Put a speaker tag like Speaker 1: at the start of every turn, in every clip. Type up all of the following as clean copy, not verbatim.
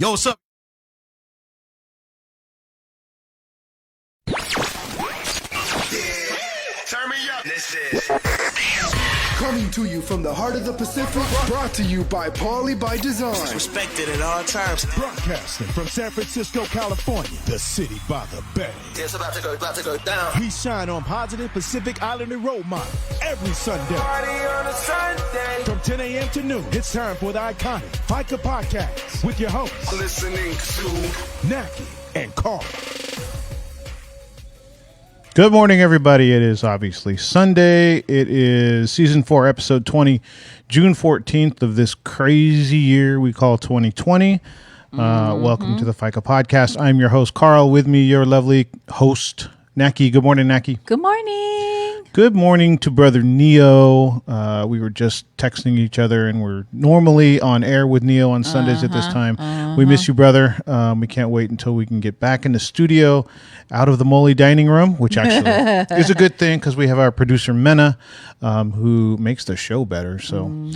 Speaker 1: Yo, what's up?
Speaker 2: Turn me up. This is
Speaker 3: Coming to you from the heart of the Pacific, brought to you by Paulie by Design.
Speaker 2: respected at all times.
Speaker 4: Broadcasting from San Francisco, California, the city by the bay.
Speaker 2: It's about to go down.
Speaker 4: We shine on positive Pacific Islander role model every Sunday.
Speaker 2: Party on a Sunday.
Speaker 4: From 10 a.m. to noon, it's time for the iconic Faika podcast with your hosts,
Speaker 2: Listening to
Speaker 4: Nackie and Carl.
Speaker 5: Good morning, everybody. It is obviously Sunday. It is season 4, episode 20, June 14th of this crazy year we call 2020. Welcome to the Faika podcast. I'm your host, Carl. With me, your lovely host, Nackie. Good morning, Nackie.
Speaker 6: Good morning.
Speaker 5: Good morning to brother Neo. We were just texting each other, and we're normally on air with Neo on Sundays at this time. We miss you, brother. We can't wait until we can get back in the studio, out of the Molly dining room, which actually is a good thing because we have our producer Mena, who makes the show better. So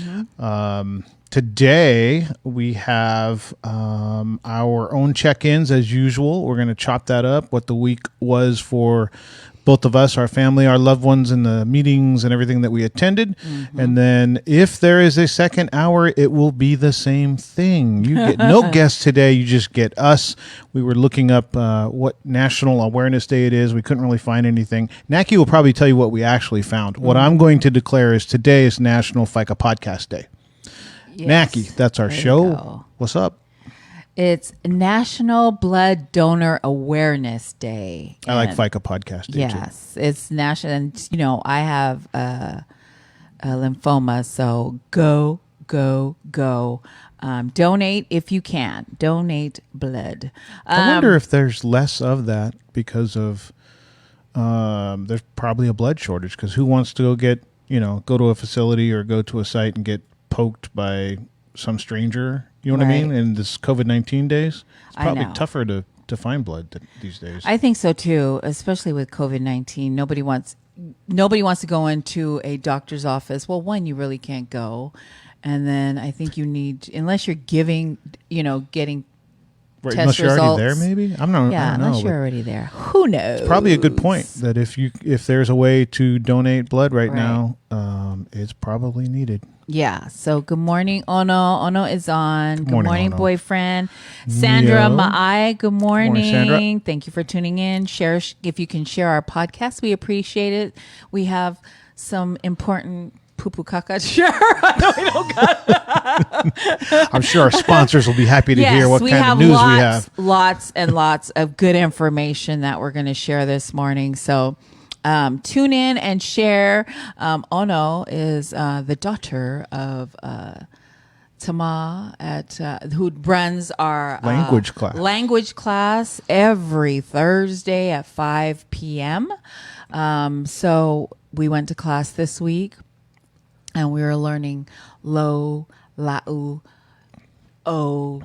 Speaker 5: today we have our own check-ins as usual. We're going to chop that up, what the week was for both of us, our family, our loved ones, and the meetings and everything that we attended. And then if there is a second hour, it will be the same thing. You get no guests today. You just get us. We were looking up what National Awareness Day it is. We couldn't really find anything. Nackie will probably tell you what we actually found. What I'm going to declare is today is National Faika Podcast Day.
Speaker 6: Yes.
Speaker 5: Nackie, that's our
Speaker 6: There you
Speaker 5: show.
Speaker 6: go.
Speaker 5: What's up?
Speaker 6: It's National Blood Donor Awareness Day.
Speaker 5: I like
Speaker 6: And
Speaker 5: Faika Podcast Day, too.
Speaker 6: Yes, it's national. And, you know, I have a lymphoma, so go. Donate if you can. Donate blood.
Speaker 5: I wonder if there's less of that because of there's probably a blood shortage. Because who wants to go to a facility or go to a site and get poked by some stranger? You know what I mean?
Speaker 6: Right.
Speaker 5: In this COVID-19 days, it's
Speaker 6: I
Speaker 5: probably
Speaker 6: know.
Speaker 5: tougher to find blood these days.
Speaker 6: I think so too, especially with COVID-19. Nobody wants to go into a doctor's office. Well, one, you really can't go. And then I think you need, unless you're getting
Speaker 5: Right,
Speaker 6: test
Speaker 5: unless you're
Speaker 6: results.
Speaker 5: already there, maybe. I don't know.
Speaker 6: unless you're already there. Who knows?
Speaker 5: Probably a good point that if there's a way to donate blood right now, it's probably needed.
Speaker 6: Yeah. So good morning, Ono. Ono is on. Good morning,
Speaker 5: Ono.
Speaker 6: boyfriend. Sandra
Speaker 5: Neo.
Speaker 6: Maai, good morning.
Speaker 5: Sandra.
Speaker 6: Thank you for tuning in. Share if you can share our podcast. We appreciate it. We have some important poo-poo caca to share.
Speaker 5: I'm sure our sponsors will be happy to
Speaker 6: Yes,
Speaker 5: hear what
Speaker 6: we
Speaker 5: kind
Speaker 6: have
Speaker 5: of news
Speaker 6: lots,
Speaker 5: we have.
Speaker 6: lots and lots of good information that we're going to share this morning. So tune in and share. Ono is the daughter of Tama who runs our language class every Thursday at 5 p.m. So we went to class this week and we were learning lo, lau, o.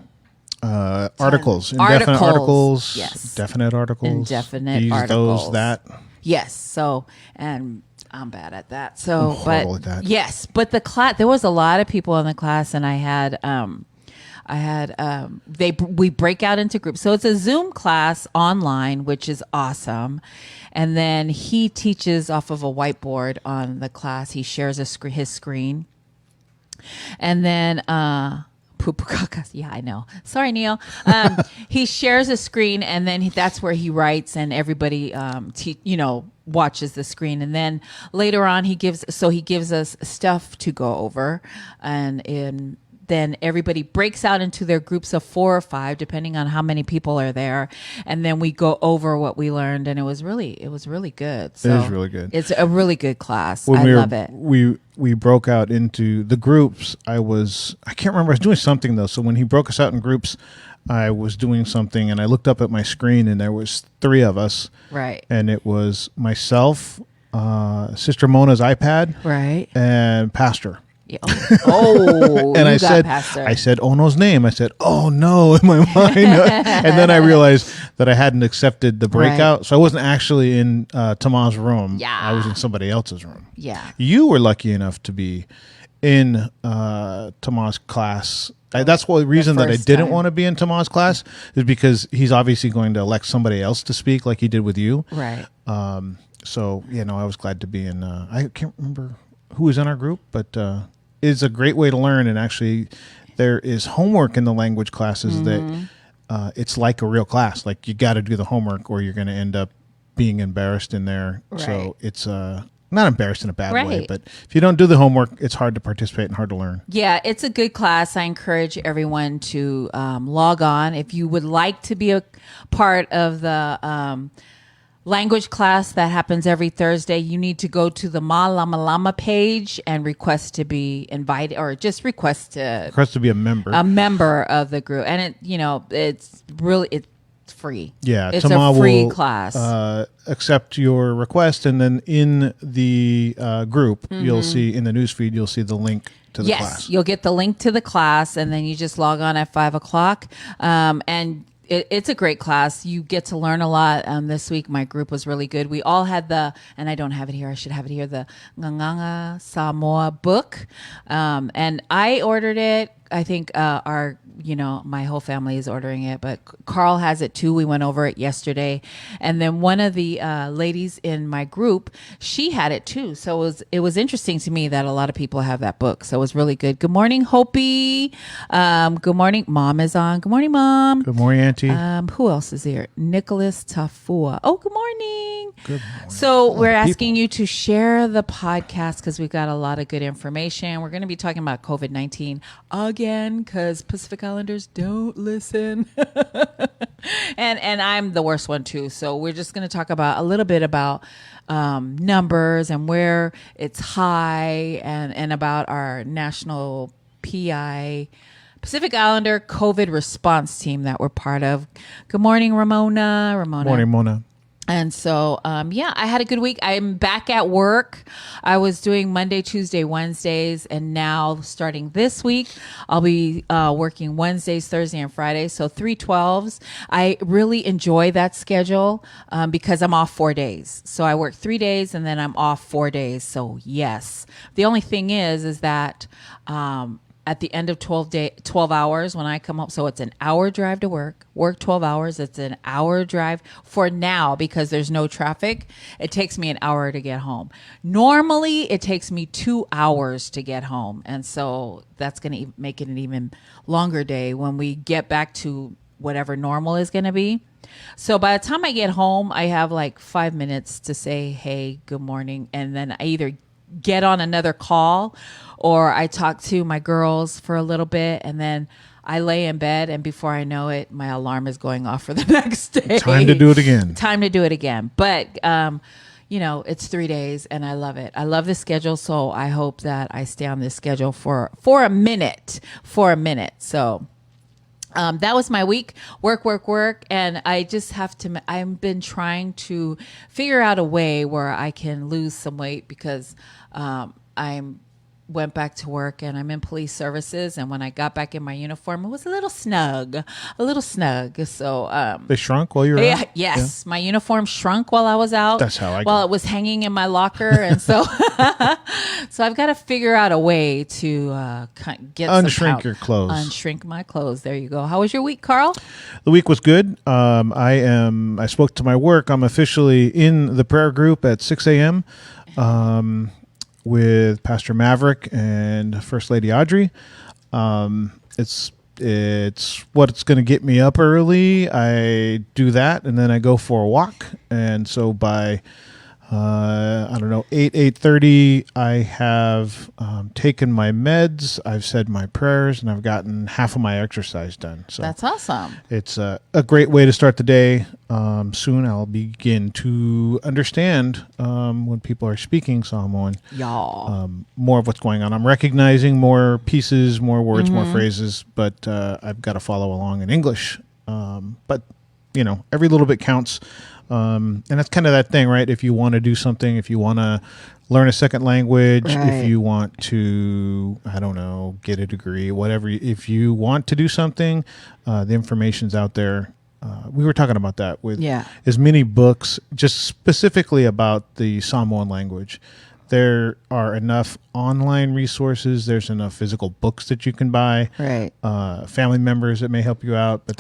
Speaker 5: Articles, indefinite articles,
Speaker 6: yes.
Speaker 5: definite articles,
Speaker 6: Indefinite
Speaker 5: these,
Speaker 6: articles.
Speaker 5: those, that.
Speaker 6: Yes. So, and I'm bad at that. So,
Speaker 5: I'm horrible at that.
Speaker 6: Yes, but the class, there was a lot of people in the class, and we break out into groups. So it's a Zoom class online, which is awesome. And then he teaches off of a whiteboard on the class. He shares his screen. And then, yeah, I know. Sorry, Neil. He shares a screen, and then that's where he writes, and everybody, watches the screen. And then later on, he gives us stuff to go over, and then everybody breaks out into their groups of 4 or 5, depending on how many people are there, and then we go over what we learned, and it was really good. So
Speaker 5: It is really good.
Speaker 6: It's a really good class.
Speaker 5: When
Speaker 6: I love it.
Speaker 5: We broke out into the groups. I can't remember. I was doing something though. So when he broke us out in groups, I was doing something, and I looked up at my screen, and there was 3 of us.
Speaker 6: Right.
Speaker 5: And it was myself, Sister Mona's iPad,
Speaker 6: Right.
Speaker 5: and Pastor.
Speaker 6: Yeah. Oh,
Speaker 5: And
Speaker 6: you
Speaker 5: I
Speaker 6: got Pastor.
Speaker 5: said Ono's name. I said, oh no, in my mind. And then I realized that I hadn't accepted the breakout.
Speaker 6: Right.
Speaker 5: So I wasn't actually in Tama's room.
Speaker 6: Yeah.
Speaker 5: I was in somebody else's room.
Speaker 6: Yeah.
Speaker 5: You were lucky enough to be in Tama's class That's the reason that I
Speaker 6: first
Speaker 5: didn't
Speaker 6: time.
Speaker 5: want to be in Tomas' class is because he's obviously going to elect somebody else to speak like he did with you.
Speaker 6: Right.
Speaker 5: So, I was glad to be in. I can't remember who was in our group, but it's a great way to learn. And actually, there is homework in the language classes that it's like a real class. Like you got to do the homework, or you're going to end up being embarrassed in there.
Speaker 6: Right.
Speaker 5: So it's not embarrassed in a bad way,
Speaker 6: Right.
Speaker 5: but if you don't do the homework, it's hard to participate and hard to learn.
Speaker 6: Yeah, it's a good class. I encourage everyone to log on. If you would like to be a part of the language class that happens every Thursday, you need to go to the Ma Lama Lama page and request to be invited, or just request to
Speaker 5: Be a member.
Speaker 6: of the group. And it's free.
Speaker 5: Yeah,
Speaker 6: it's
Speaker 5: Tama
Speaker 6: a free
Speaker 5: will,
Speaker 6: class.
Speaker 5: Accept your request, and then in the group, you'll see in the newsfeed, you'll see the link to the
Speaker 6: yes,
Speaker 5: class.
Speaker 6: you'll get the link to the class, and then you just log on at 5:00. And it's a great class. You get to learn a lot. This week, my group was really good. We all had and I don't have it here. I should have it here. The Nganganga Samoa book, and I ordered it. I think my whole family is ordering it, but Carl has it too. We went over it yesterday, and then one of the ladies in my group, she had it too. So it was interesting to me that a lot of people have that book. So it was really good. Good morning, Hopi. Good morning, Mom is on. Good morning, Mom.
Speaker 5: Good morning, Auntie.
Speaker 6: Who else is here? Nicholas Tafua. Oh, good morning.
Speaker 5: Good morning.
Speaker 6: So we're asking you to share the podcast because we've got a lot of good information. We're going to be talking about COVID-19 again because Pacific Islanders don't listen. and I'm the worst one too. So we're just going to talk about a little bit about numbers and where it's high, and about our national PI Pacific Islander COVID response team that we're part of. Good morning, Ramona.
Speaker 5: Morning, Mona.
Speaker 6: And so, I had a good week. I'm back at work. I was doing Monday, Tuesday, Wednesdays, and now starting this week, I'll be working Wednesdays, Thursday, and Fridays. So 3/12s. I really enjoy that schedule because I'm off 4 days. So I work 3 days and then I'm off 4 days. So yes, the only thing is that at the end of 12 hours when I come home. So it's an hour drive to work 12 hours. It's an hour drive for now because there's no traffic. It takes me an hour to get home. Normally it takes me 2 hours to get home. And so that's going to make it an even longer day when we get back to whatever normal is going to be. So by the time I get home, I have like 5 minutes to say, hey, good morning. And then I either get on another call or I talk to my girls for a little bit, and then I lay in bed, and before I know it, my alarm is going off for the next day.
Speaker 5: Time to do it again.
Speaker 6: But it's 3 days and I love it. I love the schedule. So I hope that I stay on this schedule for a minute. So that was my week. Work. And I just I've been trying to figure out a way where I can lose some weight because went back to work and I'm in police services. And when I got back in my uniform, it was a little snug. So,
Speaker 5: They shrunk while you were out?
Speaker 6: Yes. My uniform shrunk while I was out.
Speaker 5: That's how I
Speaker 6: While
Speaker 5: go.
Speaker 6: it was hanging in my locker. And so, so I've got to figure out a way to get
Speaker 5: Unshrink your clothes.
Speaker 6: Unshrink my clothes. There you go. How was your week, Carl?
Speaker 5: The week was good. I spoke to my work. I'm officially in the prayer group at 6 a.m. With Pastor Maverick and First Lady Audrey. It's what's going to get me up early. I do that, and then I go for a walk. And so by 8:30, I have taken my meds. I've said my prayers, and I've gotten half of my exercise done. So
Speaker 6: That's awesome.
Speaker 5: it's a great way to start the day. Soon I'll begin to understand when people are speaking Samoan, more of what's going on. I'm recognizing more pieces, more words, more phrases, but I've got to follow along in English. But, every little bit counts. And that's kind of that thing, right? If you want to do something, if you want to learn a second language,
Speaker 6: Right.
Speaker 5: if you want to, get a degree, whatever, if you want to do something, the information's out there. We were talking about that with as many books, just specifically about the Samoan language, there are enough online resources. There's enough physical books that you can buy.
Speaker 6: Right.
Speaker 5: Family members that may help you out. But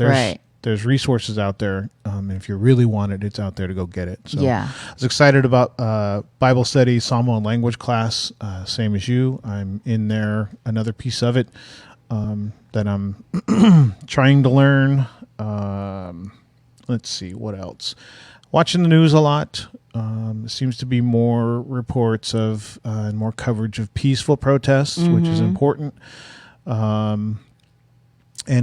Speaker 5: there's resources out there. And if you really want it, it's out there to go get it. So
Speaker 6: Yeah.
Speaker 5: I was excited about Bible study, Samoan language class, same as you. I'm in there, another piece of it that I'm trying to learn. Let's see, what else? Watching the news a lot. Seems to be more reports of and more coverage of peaceful protests, which is important. And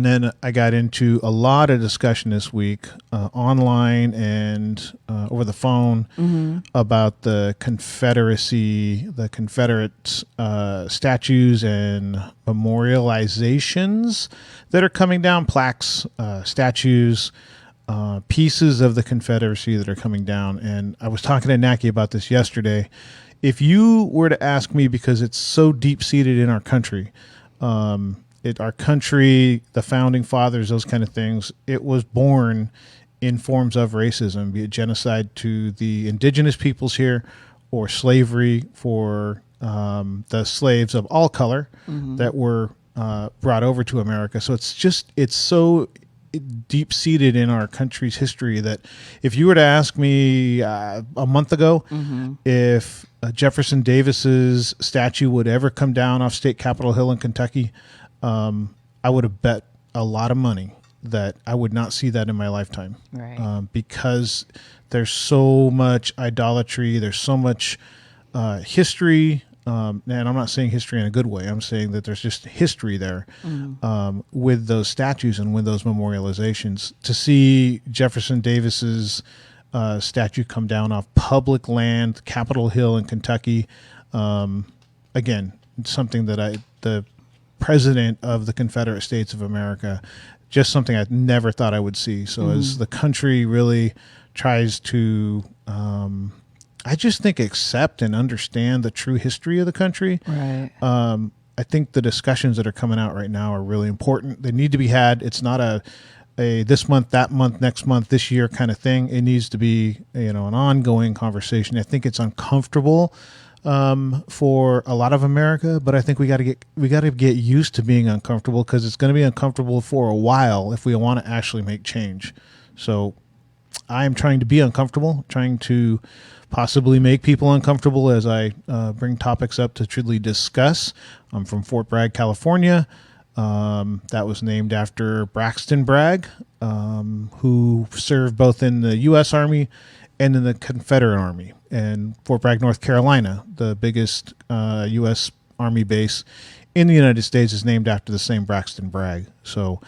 Speaker 5: then I got into a lot of discussion this week online and over the phone about the Confederacy, the Confederate statues and memorializations that are coming down, plaques, statues, pieces of the Confederacy that are coming down. And I was talking to Nackie about this yesterday. If you were to ask me, because it's so deep-seated in our country, our country, the founding fathers, those kind of things, it was born in forms of racism, be it genocide to the indigenous peoples here or slavery for the slaves of all color that were brought over to America. So it's so deep-seated in our country's history that if you were to ask me a month ago if Jefferson Davis's statue would ever come down off State Capitol Hill in Kentucky, I would have bet a lot of money that I would not see that in my lifetime.
Speaker 6: Right.
Speaker 5: Because there's so much idolatry, there's so much history. And I'm not saying history in a good way. I'm saying that there's just history there with those statues and with those memorializations. To see Jefferson Davis's statue come down off public land, Capitol Hill in Kentucky, again, something that the president of the Confederate States of America, just something I never thought I would see. So as the country really tries to I just think accept and understand the true history of the country.
Speaker 6: Right.
Speaker 5: I think the discussions that are coming out right now are really important. They need to be had. It's not a this month, that month, next month, this year kind of thing. It needs to be, an ongoing conversation. I think it's uncomfortable for a lot of America, but I think we got to get used to being uncomfortable, because it's going to be uncomfortable for a while if we want to actually make change. So I am trying to be uncomfortable, trying to possibly make people uncomfortable as I bring topics up to truly discuss. I'm from Fort Bragg, California. That was named after Braxton Bragg, who served both in the U.S. Army and in the Confederate Army. And Fort Bragg, North Carolina, the biggest U.S. Army base in the United States, is named after the same Braxton Bragg. So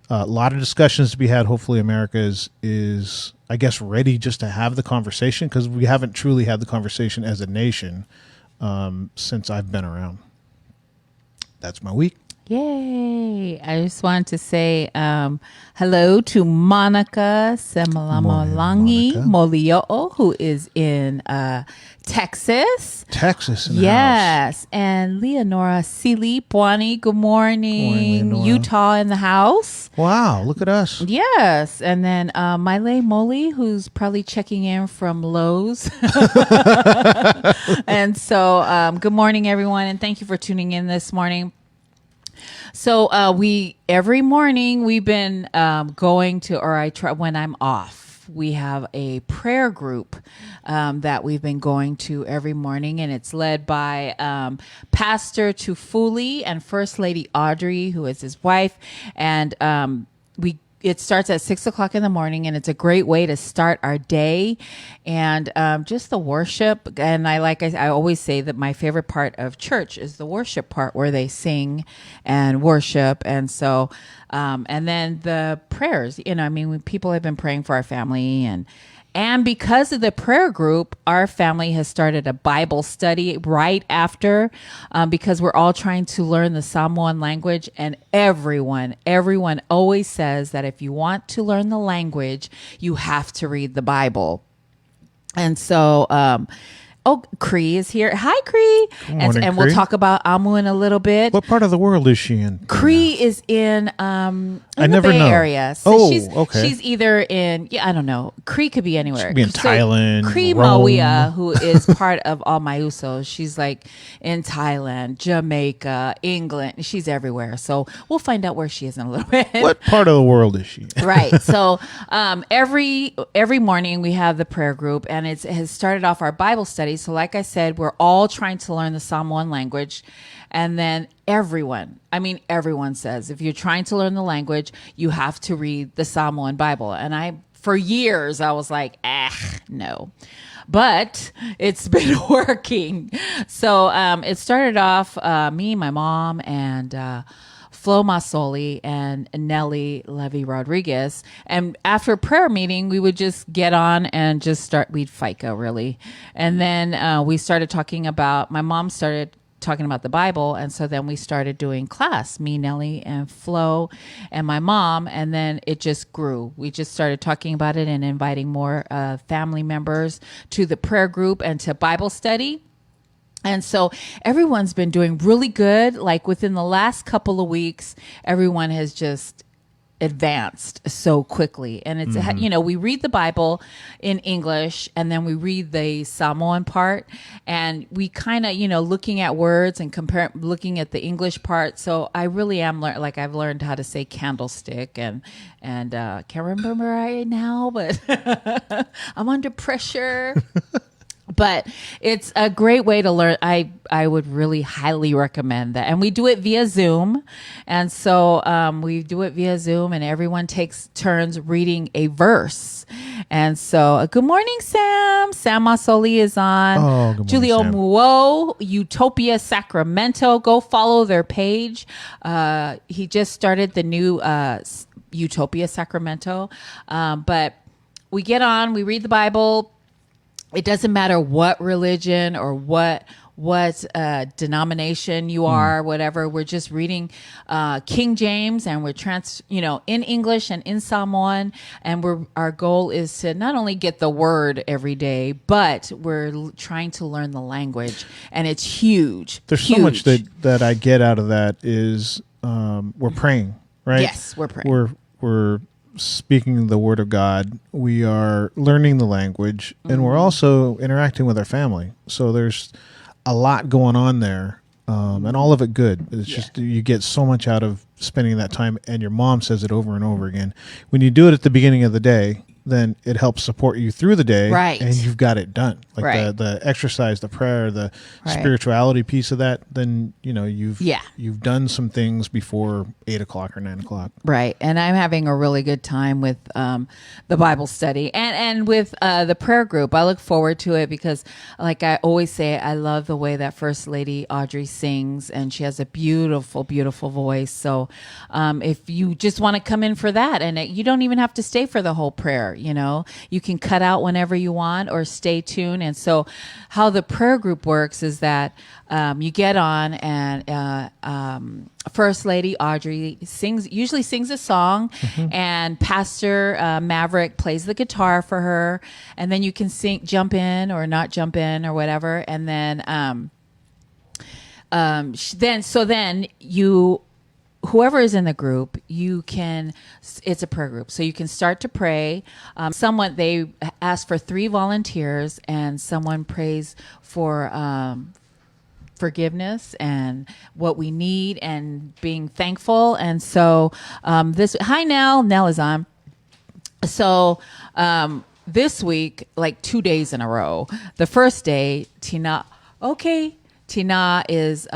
Speaker 5: a lot of discussions to be had. Hopefully America is, I guess, ready just to have the conversation, because we haven't truly had the conversation as a nation since I've been around. That's my week.
Speaker 6: Yay. I just wanted to say hello to Monica Semalamolangi Molioo, who is in Texas.
Speaker 5: Texas in the house.
Speaker 6: Yes. And Leonora Seeley Pwani, good morning.
Speaker 5: Leonora.
Speaker 6: Utah in the house.
Speaker 5: Wow, look at us.
Speaker 6: Yes. And then Miley Moley, who's probably checking in from Lowe's. And so good morning, everyone. And thank you for tuning in this morning. So every morning we've been going to, or I try when I'm off, we have a prayer group that we've been going to every morning, and it's led by Pastor Tufuli and First Lady Audrey, who is his wife, and it starts at 6:00 in the morning, and it's a great way to start our day. And just the worship. And I always say that my favorite part of church is the worship part, where they sing and worship. And so, and then the prayers, when people have been praying for our family, and because of the prayer group, our family has started a Bible study right after, because we're all trying to learn the Samoan language. And everyone always says that if you want to learn the language, you have to read the Bible. And so Oh, Cree is here. Hi, Cree.
Speaker 5: morning,
Speaker 6: And we'll
Speaker 5: Cree.
Speaker 6: talk about Amu in a little bit.
Speaker 5: What part of the world is she in?
Speaker 6: Cree is in
Speaker 5: I
Speaker 6: the
Speaker 5: never
Speaker 6: Bay
Speaker 5: know.
Speaker 6: Area.
Speaker 5: Oh,
Speaker 6: she's,
Speaker 5: okay.
Speaker 6: She's either in I don't know. Cree could be anywhere.
Speaker 5: She could be in Thailand,
Speaker 6: Cree
Speaker 5: Rome.
Speaker 6: Mawia, who is part of All My Usos, she's like in Thailand, Jamaica, England. She's everywhere. So we'll find out where she is in a little bit.
Speaker 5: What part of the world is she in?
Speaker 6: Right. So every morning we have the prayer group, and it has started off our Bible study. So like I said, we're all trying to learn the Samoan language. And then everyone says, if you're trying to learn the language, you have to read the Samoan Bible. And for years, I was like, no. But it's been working. So it started off me, my mom, and Flo Masoli and Nelly Levy Rodriguez. And after a prayer meeting, we would just get on and just we'd Faika, really. And then we started talking about, my mom started talking about the Bible. And so then we started doing class, me, Nelly, and Flo, and my mom. And then it just grew. We just started talking about it and inviting more family members to the prayer group and to Bible study. And so everyone's been doing really good. Like within the last couple of weeks, everyone has just advanced so quickly. And it's, we read the Bible in English, and then we read the Samoan part, and we kind of, looking at words and looking at the English part. So I really am I've learned how to say candlestick and can't remember right now, but I'm under pressure. But it's a great way to learn. I would really highly recommend that. And we do it via Zoom. And so we do it via Zoom, and everyone takes turns reading a verse. And so good morning, Sam. Sam Masoli is on.
Speaker 5: Oh, good morning,
Speaker 6: Julio
Speaker 5: Sam.
Speaker 6: Muo, Utopia Sacramento. Go follow their page. He just started the new Utopia Sacramento. But we get on, we read the Bible. It doesn't matter what religion or what denomination you are, whatever. We're just reading King James, and we're in English and in Samoan. And our goal is to not only get the word every day, but we're trying to learn the language, and it's huge.
Speaker 5: There's
Speaker 6: huge.
Speaker 5: so much that I get out of that is we're praying, right?
Speaker 6: Yes, we're praying.
Speaker 5: We're speaking the word of God. We are learning the language, and we're also interacting with our family. So there's a lot going on there, and all of it good. It's just you get so much out of spending that time, and your mom says it over and over again. When you do it at the beginning of the day, then it helps support you through the day,
Speaker 6: right?
Speaker 5: And you've got it done. Like
Speaker 6: right.
Speaker 5: the exercise, the prayer, the
Speaker 6: right.
Speaker 5: spirituality piece of that. Then you've done some things before 8 o'clock or 9 o'clock,
Speaker 6: right? And I'm having a really good time with the Bible study and with the prayer group. I look forward to it because, like I always say, I love the way that First Lady Audrey sings, and she has a beautiful, beautiful voice. So if you just want to come in for that, and you don't even have to stay for the whole prayer. You can cut out whenever you want or stay tuned. And so how the prayer group works is that you get on, and First Lady Audrey usually sings a song, and Pastor Maverick plays the guitar for her, and then you can jump in or not jump in or whatever. And then whoever is in the group, it's a prayer group. So you can start to pray. They ask for 3 volunteers, and someone prays for forgiveness and what we need and being thankful. And so hi, Nell is on. So this week, like 2 days in a row, the first day, Tina is...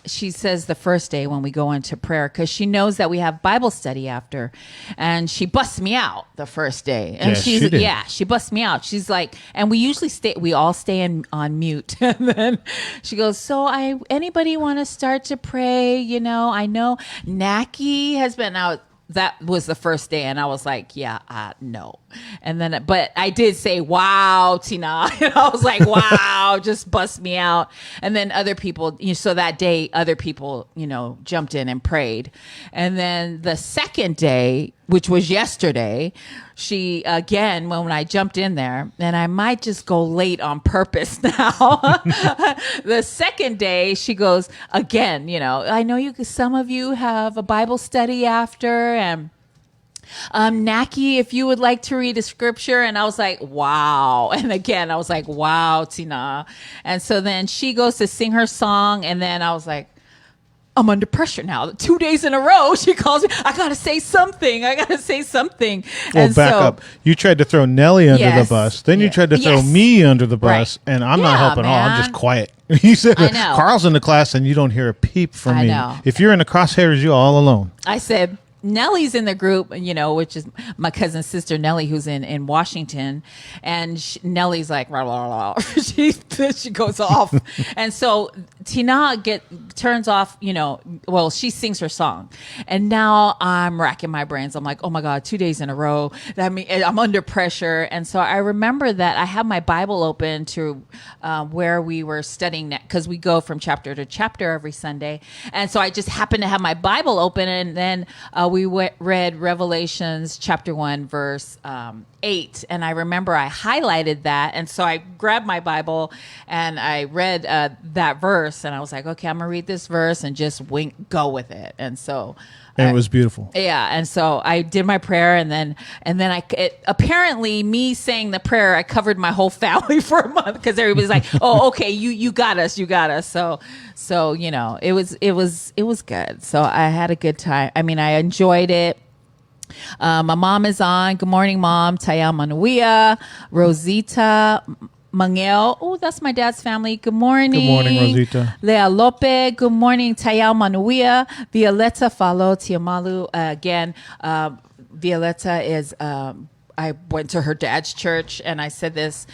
Speaker 6: she says the first day when we go into prayer, because she knows that we have Bible study after, and she busts me out the first day. And she busts me out. She's like, and we all stay on mute. And then she goes, so anybody want to start to pray? I know Nackie has been out. That was the first day, and I was like, no. And then, but I did say, wow, Tina. And I was like, wow, just bust me out. And then other people, so that day, other people, jumped in and prayed. And then the second day, which was yesterday, she again, when I jumped in there, and I might just go late on purpose now. The second day, she goes again, I know some of you have a Bible study after, and Nackie, if you would like to read a scripture. And I was like, wow. And again, I was like, wow, Tina. And so then she goes to sing her song. And then I was like, I'm under pressure now. 2 days in a row, she calls me. I got to say something.
Speaker 5: Well, back up. You tried to throw Nellie under
Speaker 6: Yes.
Speaker 5: the bus. Then you
Speaker 6: Yeah.
Speaker 5: tried to throw
Speaker 6: Yes.
Speaker 5: me under the bus.
Speaker 6: Right.
Speaker 5: And I'm not
Speaker 6: Yeah,
Speaker 5: helping at all. I'm
Speaker 6: man.
Speaker 5: just quiet. You said
Speaker 6: I know.
Speaker 5: Carl's in the class and you don't hear a peep from
Speaker 6: I
Speaker 5: me.
Speaker 6: know.
Speaker 5: If you're in the crosshairs, you're all alone.
Speaker 6: I said, Nellie's in the group, which is my cousin's sister, Nellie, who's in Washington. And Nellie's like, rah, rah, rah. she goes off. And so Tina turns off, she sings her song. And now I'm racking my brains. I'm like, oh my God, 2 days in a row. That means I'm under pressure. And so I remember that I have my Bible open to where we were studying that, because we go from chapter to chapter every Sunday. And so I just happened to have my Bible open, and then we read Revelations chapter 1, verse 8. And I remember I highlighted that. And so I grabbed my Bible and I read that verse. And I was like, okay, I'm going to read this verse and just go with it. And so...
Speaker 5: And it was beautiful.
Speaker 6: Yeah, and so I did my prayer, and then apparently me saying the prayer, I covered my whole family for a month, because everybody's like, "Oh, okay, you got us." So it was good. So I had a good time. I mean, I enjoyed it. My mom is on. Good morning, Mom. Taya Manuia, Rosita Mangel. Oh, that's my dad's family. Good morning.
Speaker 5: Good morning, Rosita.
Speaker 6: Lea Lope. Good morning, Tayal Manuia. Violeta Falo Tiamalu. Again, Violeta is... I went to her dad's church, and I said this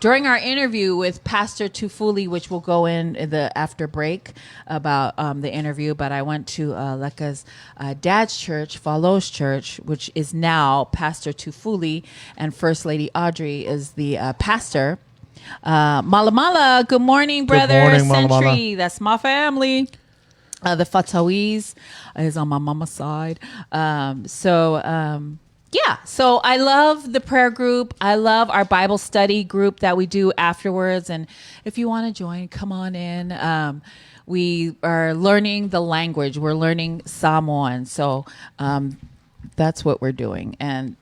Speaker 6: during our interview with Pastor Tufuli, which will go in the after break about the interview. But I went to Leka's dad's church, Falo's church, which is now Pastor Tufuli, and First Lady Audrey is the pastor. Malamala, good morning, brother.
Speaker 5: Good morning, Malamala.
Speaker 6: Century, that's my family. The Fatawiz is on my mama's side. So I love the prayer group. I love our Bible study group that we do afterwards. And if you want to join, come on in. We are learning the language. We're learning Samoan. So that's what we're doing. And,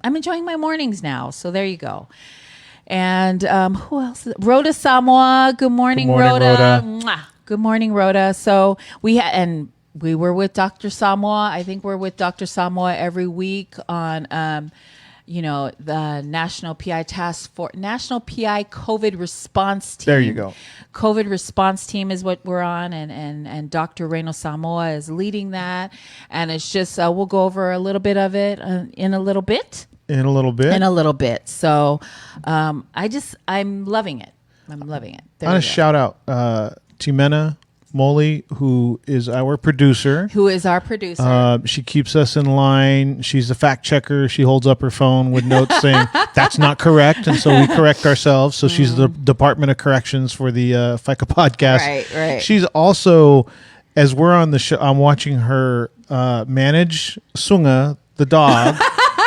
Speaker 6: I'm enjoying my mornings now. So there you go. And who else? Rhoda Samoa. Good morning, Rhoda. Mwah. Good morning, Rhoda. So we were with Dr. Samoa. I think we're with Dr. Samoa every week on, the National PI National PI COVID Response Team.
Speaker 5: There you go.
Speaker 6: COVID Response Team is what we're on, and Dr. Reno Samoa is leading that. And it's just, we'll go over a little bit of it in a little bit.
Speaker 5: In a little bit.
Speaker 6: So I'm loving it. I'm loving it.
Speaker 5: I want to shout out Timena Molly, who is our producer. She keeps us in line. She's a fact checker. She holds up her phone with notes saying that's not correct, and so we correct ourselves. So she's the Department of Corrections for the Faika podcast.
Speaker 6: Right.
Speaker 5: She's also, as we're on the show, I'm watching her manage Sunga, the dog.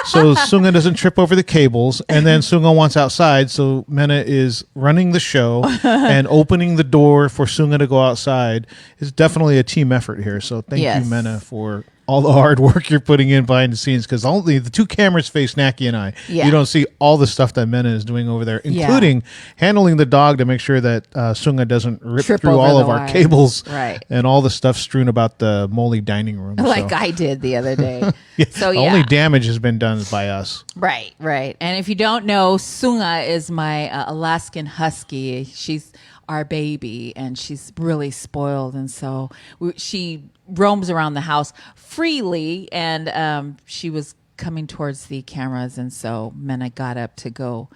Speaker 5: So Sunga doesn't trip over the cables, and then Sunga wants outside. So Mena is running the show and opening the door for Sunga to go outside. It's definitely a team effort here. So thank you, Mena, for all the hard work you're putting in behind the scenes, because only the two cameras face Nackie and I.
Speaker 6: Yeah.
Speaker 5: You don't see all the stuff that Mena is doing over there, including handling the dog to make sure that Sunga doesn't trip through all of our cables,
Speaker 6: right,
Speaker 5: and all the stuff strewn about the Molly dining room.
Speaker 6: Like I did the other day. So
Speaker 5: only damage has been done by us.
Speaker 6: Right. And if you don't know, Sunga is my Alaskan Husky. She's our baby, and she's really spoiled, and so she roams around the house freely, and she was coming towards the cameras, and so Mena got up to go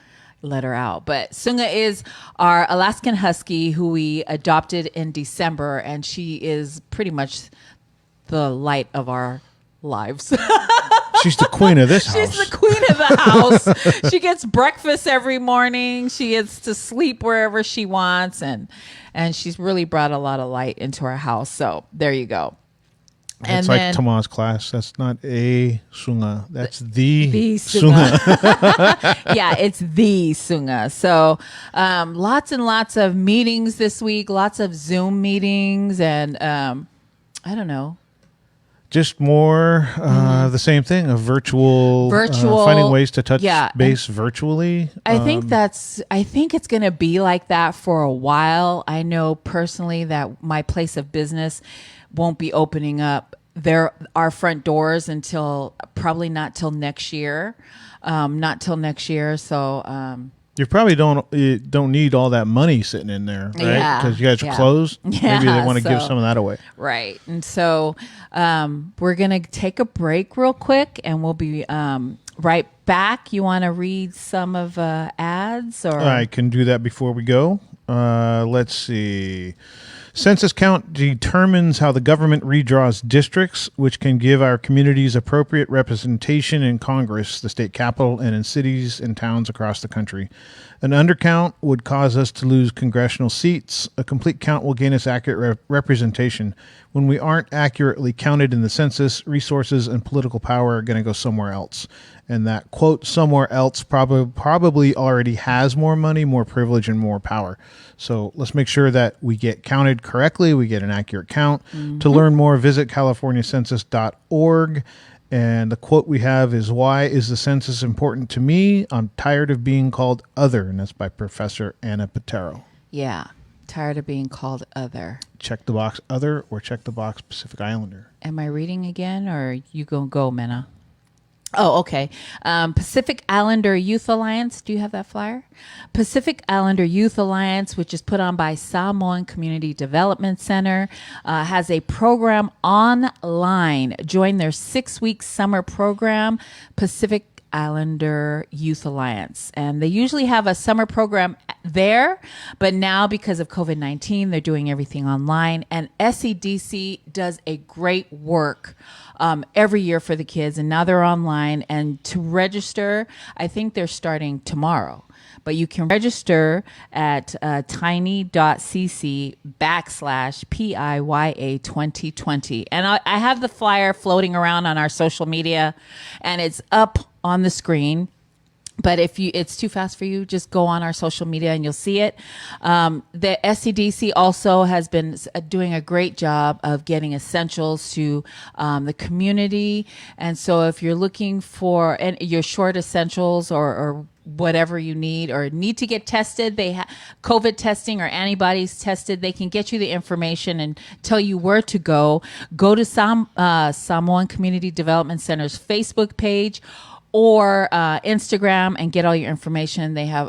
Speaker 6: let her out. But Sunga is our Alaskan Husky who we adopted in December, and she is pretty much the light of our lives.
Speaker 5: She's the queen of this house.
Speaker 6: She's the queen of the house. She gets breakfast every morning. She gets to sleep wherever she wants, and she's really brought a lot of light into our house. So there you go.
Speaker 5: It's like Tomas' class. That's not a sunga. That's the
Speaker 6: sunga.
Speaker 5: sunga.
Speaker 6: Yeah, it's the sunga. So lots and lots of meetings this week, lots of Zoom meetings, and I don't know.
Speaker 5: Just more the same thing, a virtual finding ways to touch base virtually.
Speaker 6: I think it's going to be like that for a while. I know personally that my place of business won't be opening up our front doors until probably not till next year. So
Speaker 5: you probably don't need all that money sitting in there, right?
Speaker 6: Yeah,
Speaker 5: because you guys are closed.
Speaker 6: Yeah,
Speaker 5: maybe they want to give some of that away,
Speaker 6: right? And so we're gonna take a break real quick, and we'll be right back. You want to read some of ads, or
Speaker 5: I can do that before we go. Let's see. Census count determines how the government redraws districts, which can give our communities appropriate representation in Congress, the state capitol, and in cities and towns across the country. An undercount would cause us to lose congressional seats. A complete count will gain us accurate representation. When we aren't accurately counted in the census, resources and political power are going to go somewhere else. And that, quote, somewhere else probably already has more money, more privilege, and more power. So let's make sure that we get counted correctly. We get an accurate count. Mm-hmm. To learn more, visit californiacensus.org. And the quote we have is, "Why is the census important to me? I'm tired of being called other." And that's by Professor Anna Patero.
Speaker 6: Yeah, tired of being called other.
Speaker 5: Check the box other or check the box Pacific Islander.
Speaker 6: Am I reading again, or you gonna go, Mena? Oh, okay. Pacific Islander Youth Alliance. Do you have that flyer? Pacific Islander Youth Alliance, which is put on by Samoan Community Development Center, has a program online. Join their 6-week summer program, Pacific Islander Youth Alliance. And they usually have a summer program there, but now because of COVID-19, they're doing everything online. And SEDC does a great work every year for the kids, and now they're online. And to register, I think they're starting tomorrow. But you can register at tiny.cc/PIYA 2020. And I have the flyer floating around on our social media, and it's up on the screen. But if it's too fast for you, just go on our social media and you'll see it. The SCDC also has been doing a great job of getting essentials to the community. And so if you're looking for, and you're short essentials or whatever you need, or need to get tested, they have COVID testing or antibodies tested, they can get you the information and tell you where to go. Go to Samoan Community Development Center's Facebook page or Instagram and get all your information. They have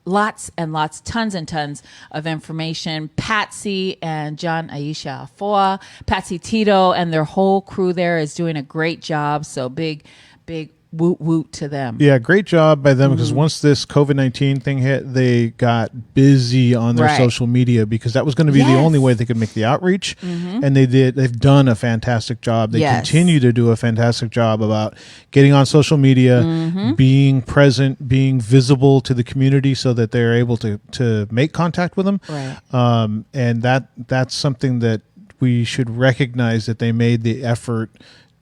Speaker 6: lots and lots, tons and tons of information. Patsy and John Aisha Afoa, Patsy Tito, and their whole crew there is doing a great job. So big woot woot to them.
Speaker 5: Yeah, great job by them, because once this COVID-19 thing hit, they got busy on their social media, because that was going to be the only way they could make the outreach. And they've done a fantastic job. They continue to do a fantastic job about getting on social media, being present, being visible to the community so that they're able to make contact with them. And that's something that we should recognize, that they made the effort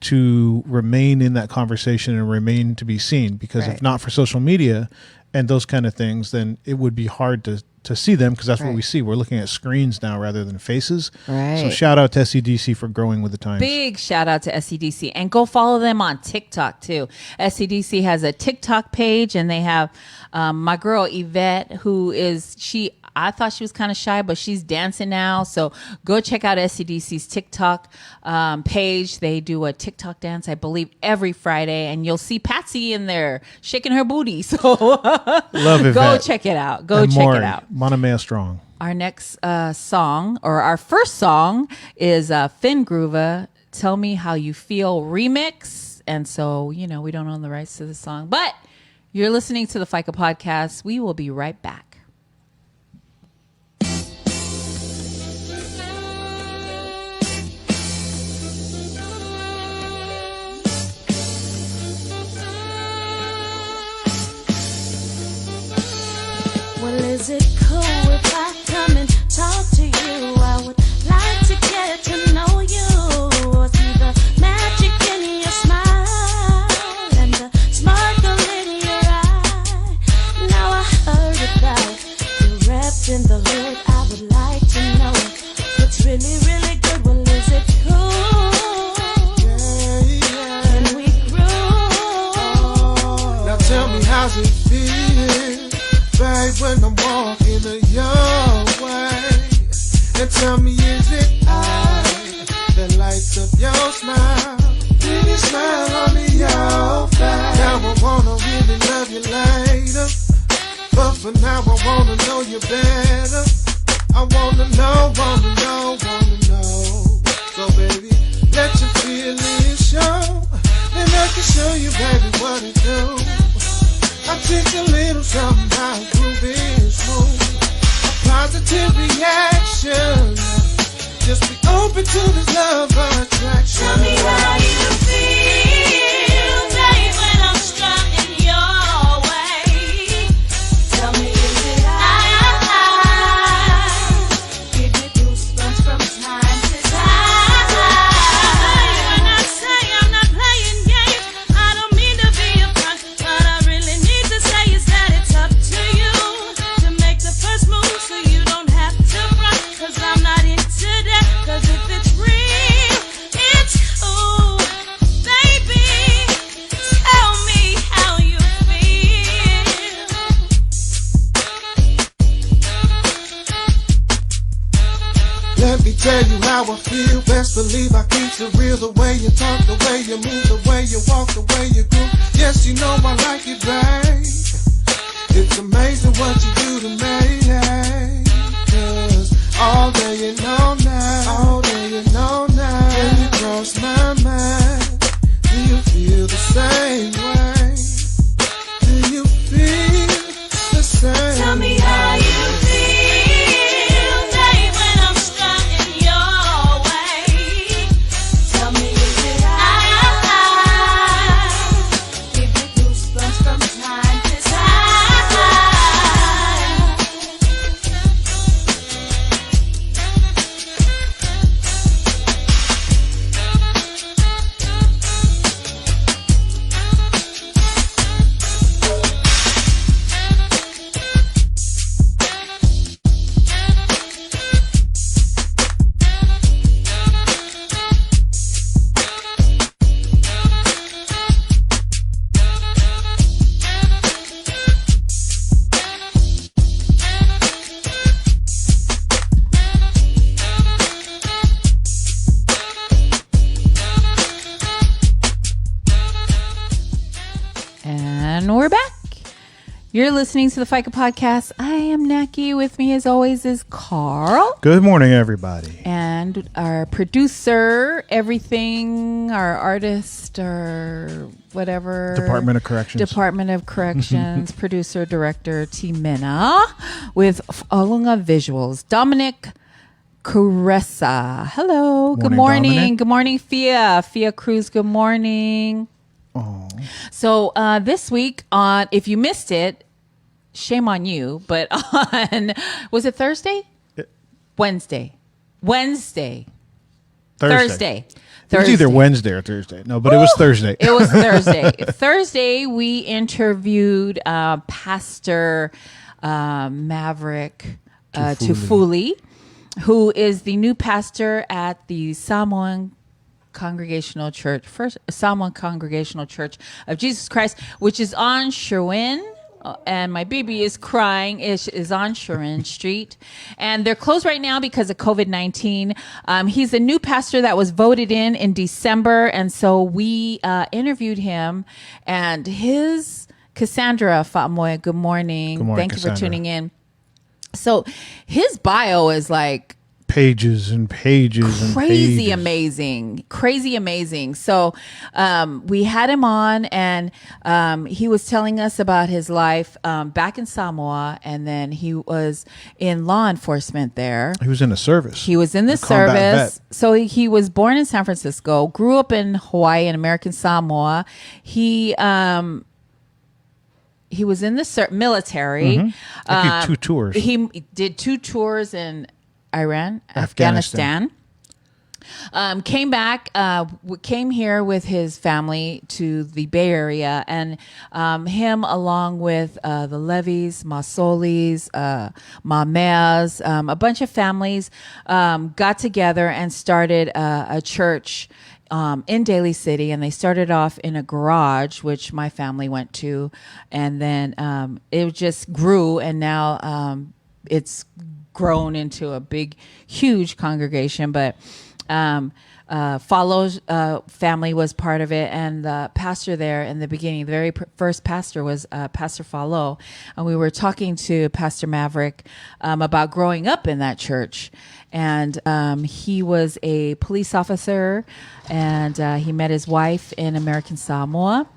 Speaker 5: to remain in that conversation and remain to be seen, because if not for social media and those kind of things, then it would be hard to see them, because that's what we see. We're looking at screens now rather than faces. So shout out to SCDC for growing with the times. Big
Speaker 6: shout out to SCDC, and go follow them on TikTok too. SCDC has a TikTok page, and they have my girl Yvette, who is, I thought she was kind of shy, but she's dancing now. So go check out SCDC's TikTok page. They do a TikTok dance, I believe, every Friday, and you'll see Patsy in there shaking her booty. So
Speaker 5: love Yvette.
Speaker 6: Go check it out. Go
Speaker 5: and
Speaker 6: check
Speaker 5: Maury,
Speaker 6: it out.
Speaker 5: Manamea Strong. Our
Speaker 6: next song, or our first song, is Finn Groova, Tell Me How You Feel remix. And so, we don't own the rights to the song, but you're listening to the Faika podcast. We will be right back.
Speaker 1: Well, is it cool if I come and talk to you? I would like to get to know you. See,
Speaker 7: tell me, is it I that lights up your smile? Pretty smile on me, your face. Now I wanna really love you later, but for now I wanna know you better. I wanna know. So baby, let your feelings show, and I can show you, baby, what it do. I take a little something out, groovy smooth, a positive reaction. Just be open to this love attraction.
Speaker 1: Tell me how you feel, babe, when I'm strutting your way. Tell me, is it I give you goosebumps from time to time? When I say I'm not playing games, I don't mean to be a front. What I really need to say is that it's up to you to make the first move, so you don't have to run. 'Cause I'm not into that. 'Cause if it's real, it's cool. Baby, tell me how you feel.
Speaker 7: Let me tell you how I feel. Best believe I keep it real. The way you talk, the way you move, the way you walk, the way you groove. Yes, you know I like it, babe. It's amazing what you do to me. 'Cause all day and all night, when you cross my mind, do you feel the same way? Do you feel the same?
Speaker 1: Tell me how you feel, babe, when I'm strutting your way. Tell me, is it I give you goosebumps from time to time?
Speaker 6: And we're back. You're listening to the Faika podcast. I am Nackie. With me, as always, is Carl.
Speaker 5: Good morning, everybody.
Speaker 6: And our producer, everything, our artist, or whatever.
Speaker 5: Department of Corrections.
Speaker 6: Producer, director, Timena, with Olunga Visuals, Dominic Caressa. Hello. Good morning.
Speaker 5: Dominic.
Speaker 6: Good morning, Fia. Fia Cruz, good morning.
Speaker 5: Oh,
Speaker 6: So this week on, if you missed it, shame on you, but on, was it Thursday? Wednesday.
Speaker 5: Thursday.
Speaker 6: Thursday.
Speaker 5: It was either Wednesday or Thursday. No, but it was Thursday.
Speaker 6: It was Thursday. Thursday, we interviewed Pastor Maverick Tufuli, who is the new pastor at the Samoan Congregational Church, Samoan Congregational Church of Jesus Christ, which is on Sherwin. And my baby is crying. Is on Sherwin Street, and they're closed right now because of COVID-19. He's a new pastor that was voted in December, and so we interviewed him. And his Cassandra Fatmoy, good morning.
Speaker 5: Good morning,
Speaker 6: Thank you for
Speaker 5: Cassandra.
Speaker 6: tuning in. So his bio is like
Speaker 5: pages and pages and
Speaker 6: crazy
Speaker 5: pages.
Speaker 6: amazing. So we had him on, and he was telling us about his life back in Samoa, and then he was in law enforcement there.
Speaker 5: He was in the service.
Speaker 6: He was in the
Speaker 5: A combat
Speaker 6: service.
Speaker 5: vet.
Speaker 6: So he was born in San Francisco, grew up in Hawaii and American Samoa. He was in the military.
Speaker 5: I did 2 tours.
Speaker 6: He did 2 tours in Iran,
Speaker 5: Afghanistan.
Speaker 6: Came back, came here with his family to the Bay Area, and him along with the Levies, Masolis, Mameas, a bunch of families got together and started a church in Daly City, and they started off in a garage, which my family went to, and then it just grew, and now it's grown into a big, huge congregation. But Follow's family was part of it, and the pastor there in the beginning, the very first pastor was Pastor Follow, and we were talking to Pastor Maverick about growing up in that church, and he was a police officer, and he met his wife in American Samoa.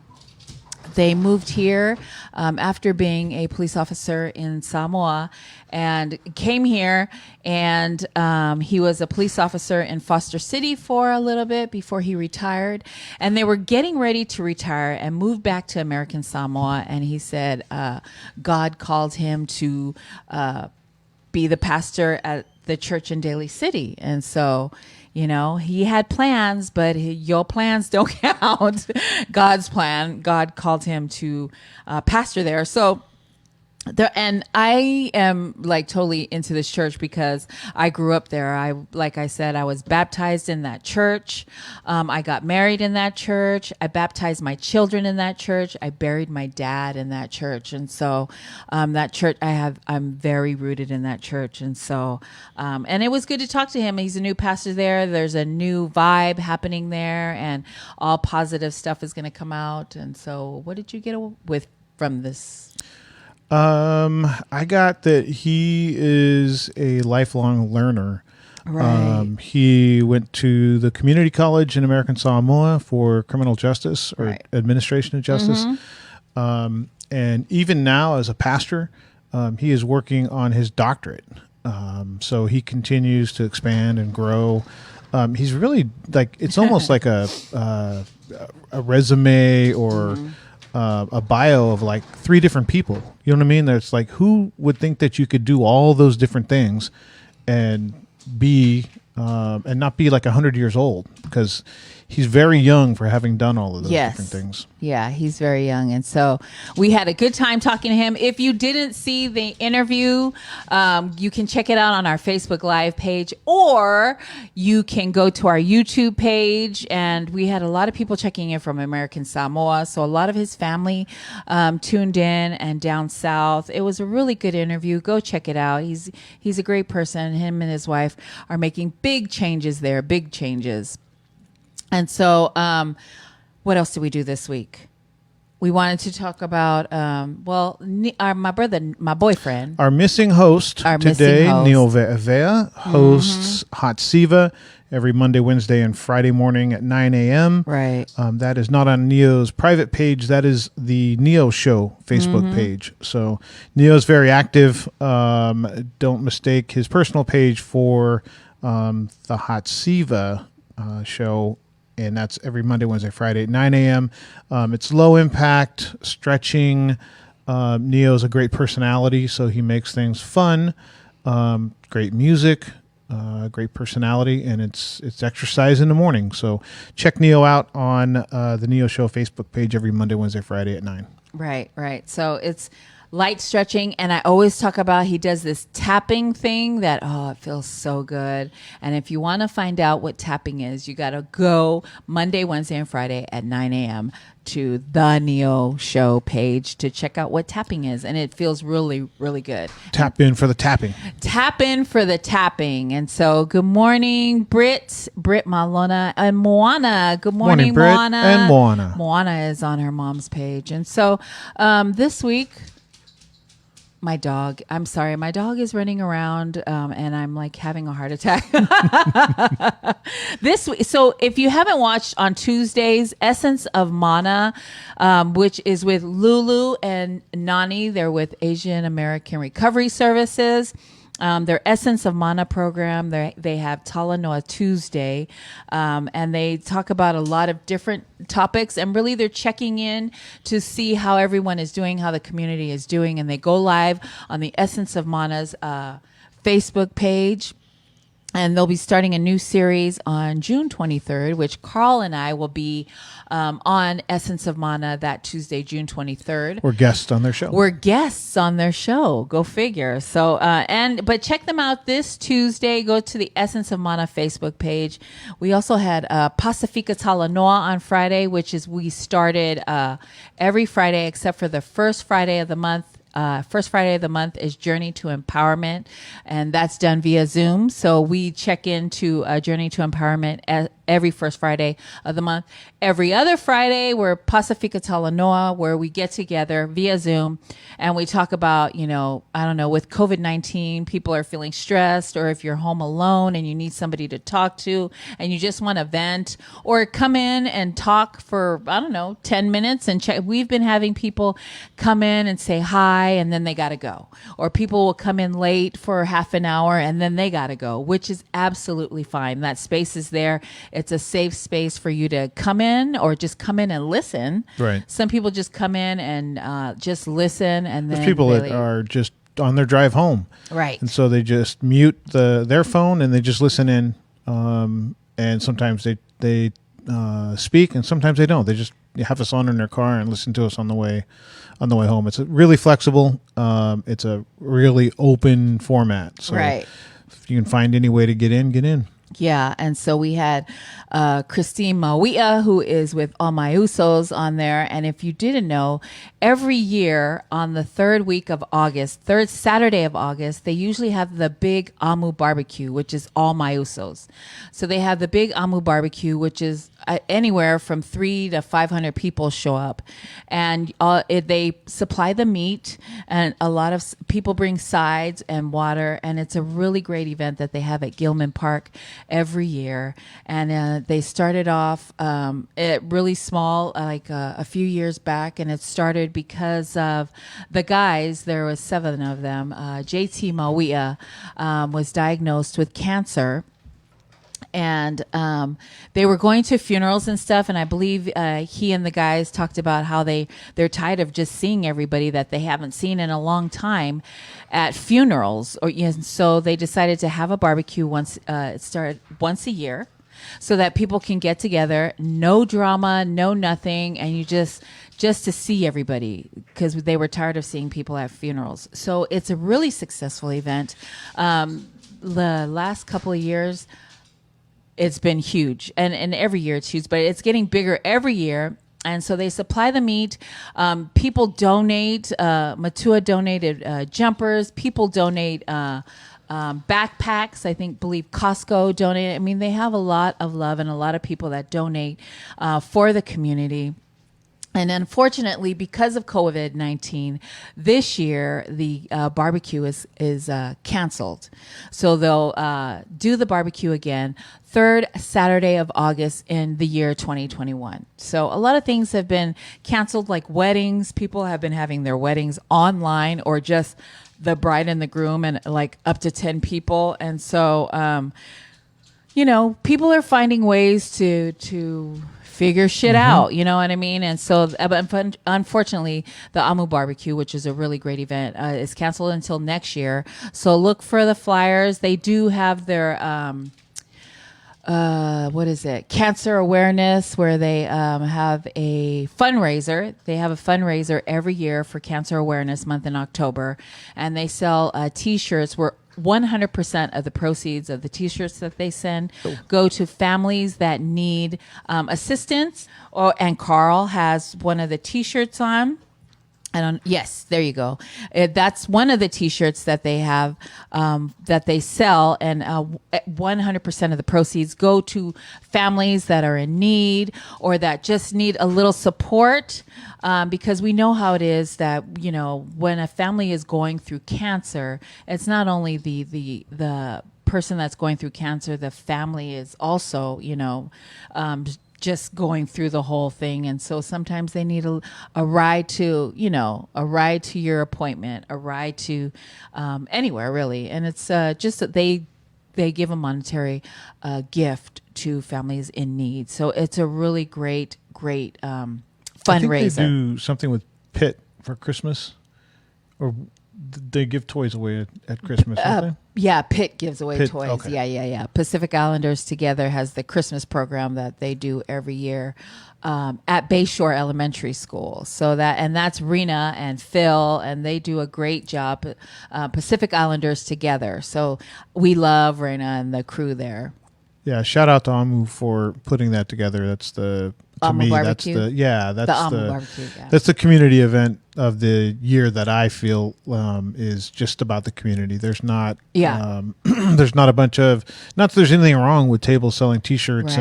Speaker 6: They moved here after being a police officer in Samoa and came here, and he was a police officer in Foster City for a little bit before he retired. And they were getting ready to retire and move back to American Samoa. And he said God called him to be the pastor at the church in Daly City. And so, you know, he had plans, but your plans don't count. God's plan. God called him to pastor there. So and I am like totally into this church because I grew up there. Like I said, I was baptized in that church. I got married in that church. I baptized my children in that church. I buried my dad in that church. And so, that church I'm very rooted in that church. And so, and it was good to talk to him. He's a new pastor there. There's a new vibe happening there, and all positive stuff is going to come out. And so what did you get from this?
Speaker 5: I got that he is a lifelong learner.
Speaker 6: Right.
Speaker 5: He went to the community college in American Samoa for criminal justice or
Speaker 6: Right.
Speaker 5: administration of justice. And even now as a pastor, he is working on his doctorate. So he continues to expand and grow. He's really like, it's almost like a resume or a bio of like 3 different people. You know what I mean? There's like, who would think that you could do all those different things and be and not be like 100 years old? Because he's very young for having done all of those different things.
Speaker 6: Yeah, he's very young. And so we had a good time talking to him. If you didn't see the interview, you can check it out on our Facebook Live page, or you can go to our YouTube page. And we had a lot of people checking in from American Samoa. So a lot of his family tuned in, and down south. It was a really good interview. Go check it out. He's a great person. Him and his wife are making big changes there, big changes. And so, what else did we do this week? We wanted to talk about, my boyfriend.
Speaker 5: Our missing host today, Neil Ve'evea, hosts Hot Siva every Monday, Wednesday, and Friday morning at 9 a.m.
Speaker 6: Right.
Speaker 5: That is not on Neo's private page. That is the Neo Show Facebook page. So Neo's very active. Don't mistake his personal page for the Hot Siva show. And that's every Monday, Wednesday, Friday at 9 a.m. It's low impact, stretching. Neo's a great personality, so he makes things fun. Great music, great personality, and it's exercise in the morning. So check Neo out on the Neo Show Facebook page every Monday, Wednesday, Friday at 9.
Speaker 6: Right. So it's light stretching, and I always talk about he does this tapping thing that it feels so good. And if you want to find out what tapping is, you got to go Monday, Wednesday, and Friday at 9 a.m. to the Neo Show page to check out what tapping is, and it feels really, really good.
Speaker 5: Tap in for the tapping.
Speaker 6: Tap in for the tapping. And so, good morning, Britt Malona, and Moana. Good morning,
Speaker 5: Britt
Speaker 6: Moana.
Speaker 5: and Moana.
Speaker 6: Moana is on her mom's page. And so, this week, my dog is running around, and I'm like having a heart attack. So if you haven't watched on Tuesdays, Essence of Mana, which is with Lulu and Nani, they're with Asian American Recovery Services. Their Essence of Mana program, they have Talanoa Tuesday, and they talk about a lot of different topics, and really they're checking in to see how everyone is doing, how the community is doing, and they go live on the Essence of Mana's Facebook page. And they'll be starting a new series on June 23rd, which Carl and I will be on Essence of Mana that Tuesday, June 23rd.
Speaker 5: We're guests on their show. Go figure. So, but check them out this Tuesday. Go to the Essence of Mana Facebook page. We also had Pacifica Talanoa on Friday, which is we started every Friday except for the first Friday of the month.
Speaker 6: first Friday of the month is Journey to Empowerment, and that's done via Zoom. So we check into Journey to Empowerment every first Friday of the month. Every other Friday, we're Pacifica Talanoa, where we get together via Zoom and we talk about, I don't know, with COVID-19, people are feeling stressed, or if you're home alone and you need somebody to talk to and you just want to vent, or come in and talk for, 10 minutes and check. We've been having people come in and say hi and then they got to go. Or people will come in late for half an hour and then they got to go, which is absolutely fine. That space is there. It's a safe space for you to come in or just come in and listen.
Speaker 5: Right.
Speaker 6: Some people just come in and just listen, and then
Speaker 5: There's people that are just on their drive home.
Speaker 6: Right.
Speaker 5: And so they just mute their phone and they just listen in. And sometimes they speak and sometimes they don't. They just have us on in their car and listen to us on the way home. It's really flexible. It's a really open format. So
Speaker 6: right.
Speaker 5: if you can find any way to get in, get in.
Speaker 6: Yeah, and so we had Christine Mawia, who is with All My Usos, on there. And if you didn't know, every year on the third Saturday of August, they usually have the big Amu barbecue, which is All My Usos. So they have the big Amu barbecue, which is anywhere from 300 to 500 people show up, and they supply the meat, and a lot of people bring sides and water, and it's a really great event that they have at Gilman Park every year. And they started off really small, like a few years back, and it started because of the guys. There was 7 of them. JT Mawia was diagnosed with cancer. And they were going to funerals and stuff, and I believe he and the guys talked about how they're tired of just seeing everybody that they haven't seen in a long time at funerals. So they decided to have a barbecue it started once a year, so that people can get together, no drama, no nothing, and you just to see everybody, because they were tired of seeing people at funerals. So it's a really successful event. The last couple of years, it's been huge, and every year it's huge, but it's getting bigger every year. And so they supply the meat. People donate. Matua donated jumpers. People donate backpacks. Believe Costco donated. I mean, they have a lot of love and a lot of people that donate for the community. And unfortunately, because of COVID-19, this year the barbecue is canceled. So they'll do the barbecue again, third Saturday of August in the year 2021. So a lot of things have been canceled, like weddings. People have been having their weddings online, or just the bride and the groom and like up to 10 people. And so, people are finding ways to figure shit out, you know what I mean? And so, but unfortunately, the Amu barbecue, which is a really great event, is canceled until next year. So look for the flyers. They do have their cancer awareness, where they have a fundraiser. They have a fundraiser every year for Cancer Awareness Month in October, and they sell T-shirts where 100% of the proceeds of the T-shirts that they send go to families that need assistance. And Carl has one of the T-shirts on. Yes, there you go. That's one of the T-shirts that they have, that they sell, and 100% of the proceeds go to families that are in need or that just need a little support, because we know how it is that, when a family is going through cancer, it's not only the person that's going through cancer, the family is also, just going through the whole thing. And so sometimes they need a ride to, your appointment, a ride to anywhere really. And it's just that they give a monetary gift to families in need. So it's a really great fundraiser.
Speaker 5: I think they do something with Pitt for Christmas, or they give toys away at Christmas, don't they?
Speaker 6: Yeah, Pitt gives away toys.
Speaker 5: Okay.
Speaker 6: Yeah. Pacific Islanders Together has the Christmas program that they do every year at Bayshore Elementary School. So that's Rena and Phil, and they do a great job. Pacific Islanders Together. So we love Rena and the crew there.
Speaker 5: Yeah, shout out to Amu for putting that together. That's the to me, that's
Speaker 6: barbecue?
Speaker 5: that's
Speaker 6: Alma barbecue, yeah.
Speaker 5: that's the community event of the year that I feel is just about the community. There's not there's not a bunch of, not that there's anything wrong with tables selling T-shirts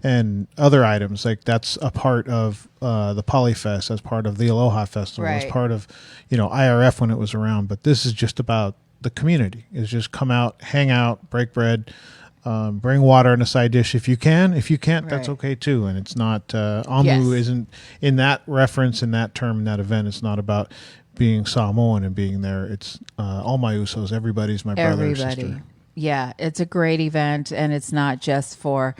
Speaker 5: and other items. Like that's a part of the Polyfest, as part of the Aloha Festival, as part of IRF when it was around. But this is just about the community. It's just come out, hang out, break bread. Bring water and a side dish if you can. If you can't, that's okay too. And it's not Amu isn't in that reference, in that term, in that event. It's not about being Samoan and being there. It's all my Usos. Everybody's my brother or sister.
Speaker 6: Yeah, it's a great event, and it's not just for.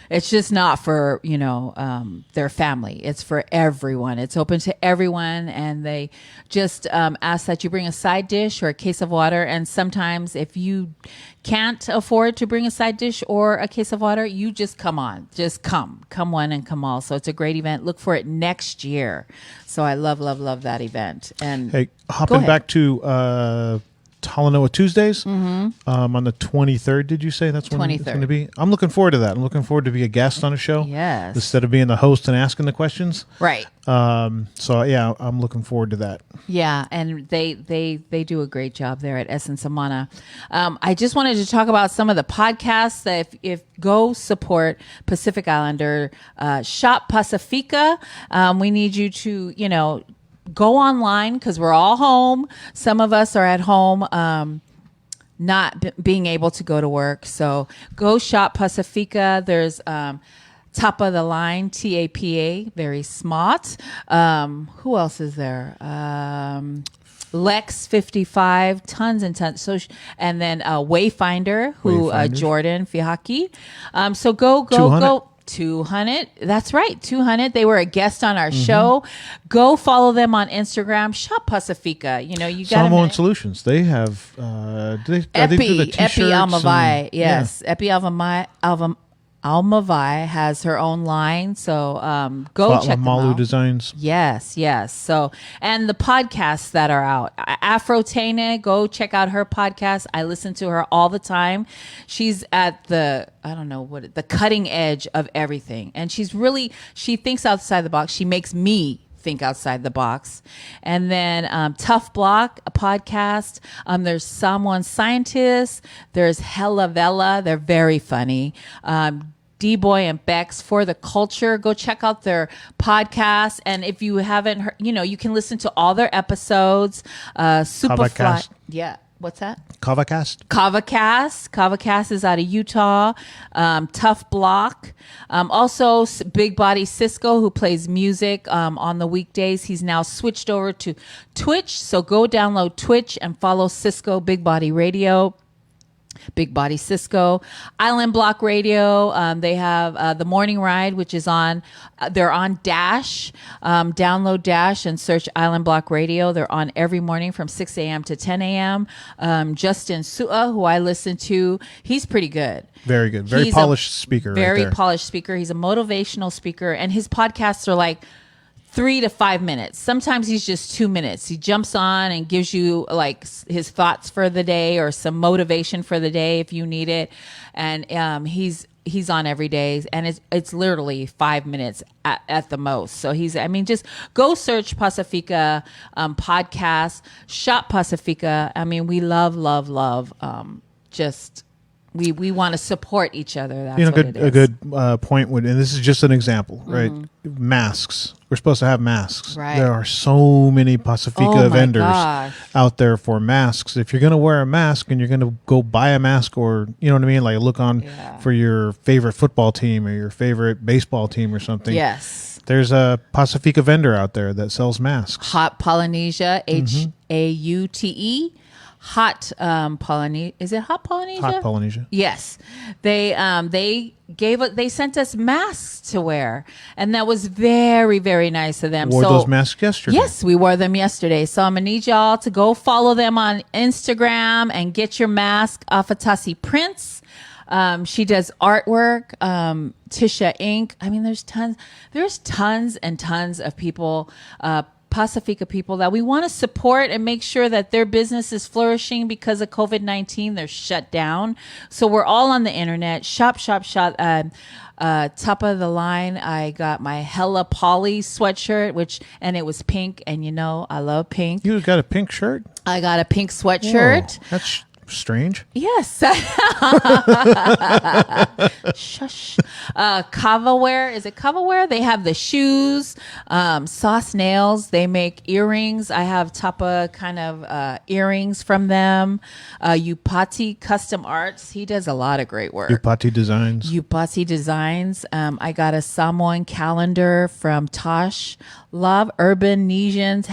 Speaker 6: It's just not for their family. It's for everyone. It's open to everyone, and they just ask that you bring a side dish or a case of water. And sometimes, if you can't afford to bring a side dish or a case of water, you just come on. Just come one and come all. So it's a great event. Look for it next year. So I love that event. And
Speaker 5: hey, hopping back to Talanoa Tuesdays on the 23rd. Did you say that's when it's going to be? I'm looking forward to that. I'm looking forward to be a guest on a show.
Speaker 6: Yes.
Speaker 5: Instead of being the host and asking the questions.
Speaker 6: Right.
Speaker 5: So yeah, I'm looking forward to that.
Speaker 6: Yeah, and they do a great job there at Essence Amana. I just wanted to talk about some of the podcasts that if go support Pacific Islander, Shop Pacifica. We need you to go online because we're all home. Some of us are at home, not being able to go to work. So go shop Pacifica. There's top of the line, TAPA, very smart. Who else is there? Lex 55, tons and tons. So, and then Wayfinder, Jordan Fihaki. So go 200. That's right. 200. They were a guest on our show. Go follow them on Instagram. Shop Pacifica. You got
Speaker 5: Samoan Solutions. They have. They do the t-shirts
Speaker 6: Epi Almavai. Yes,
Speaker 5: yeah.
Speaker 6: Epi Almavai has her own line. So go check them
Speaker 5: Malu
Speaker 6: out.
Speaker 5: Designs.
Speaker 6: Yes. So, and the podcasts that are out. Afro Tane, go check out her podcast. I listen to her all the time. She's at the cutting edge of everything. And she thinks outside the box. She makes me think outside the box. And then Tough Block, a podcast. There's Someone Scientist. There's Hella Vella. They're very funny. D-Boy and Bex for the Culture. Go check out their podcast. And if you haven't heard, you can listen to all their episodes. Superfly. Yeah. What's that?
Speaker 5: Kavacast.
Speaker 6: Kavacast is out of Utah. Tough Block. Also, Big Body Cisco, who plays music on the weekdays. He's now switched over to Twitch. So go download Twitch and follow Cisco Big Body Radio. Big Body Cisco, Island Block Radio. They have The Morning Ride, which is they're on Dash. Download Dash and search Island Block Radio. They're on every morning from 6 a.m. to 10 a.m. Justin Sua, who I listen to, he's pretty good.
Speaker 5: Very good. Very polished speaker.
Speaker 6: Very polished speaker. He's a motivational speaker, and his podcasts are like 3 to 5 minutes. Sometimes he's just 2 minutes. He jumps on and gives you like his thoughts for the day or some motivation for the day if you need it. And he's on every day, and it's literally 5 minutes at the most. So just go search Pacifica podcast, shop Pacifica. We love. We want to support each other. That's what it is.
Speaker 5: A good point would, and this is just an example, right? Masks. We're supposed to have masks.
Speaker 6: Right.
Speaker 5: There are so many Pacifica vendors out there for masks. If you're going to wear a mask and you're going to go buy a mask, or like look on for your favorite football team or your favorite baseball team or something.
Speaker 6: Yes.
Speaker 5: There's a Pacifica vendor out there that sells masks.
Speaker 6: Hot Polynesia, Haute. Hot Polynesia. Is it Hot Polynesia?
Speaker 5: Hot Polynesia.
Speaker 6: Yes. They sent us masks to wear, and that was very, very nice of them.
Speaker 5: Wore those masks yesterday.
Speaker 6: Yes, we wore them yesterday. So I'm gonna need y'all to go follow them on Instagram and get your mask off of Tassie Prince. She does artwork. Tisha Inc. There's tons and tons of people Pacifica people that we want to support and make sure that their business is flourishing because of COVID-19. They're shut down. So we're all on the internet. Shop. Top of the line, I got my Hella Polly sweatshirt, and it was pink. And I love pink.
Speaker 5: You got a pink shirt?
Speaker 6: I got a pink sweatshirt.
Speaker 5: Whoa, that's strange.
Speaker 6: Yes. Shush. Kavaware. Is it Kavaware? They have the shoes, Sauce Nails. They make earrings. I have Tapa kind of earrings from them. Upati Custom Arts. He does a lot of great work.
Speaker 5: Upati Designs.
Speaker 6: I got a Samoan calendar from Tosh. Love Urban Nesians.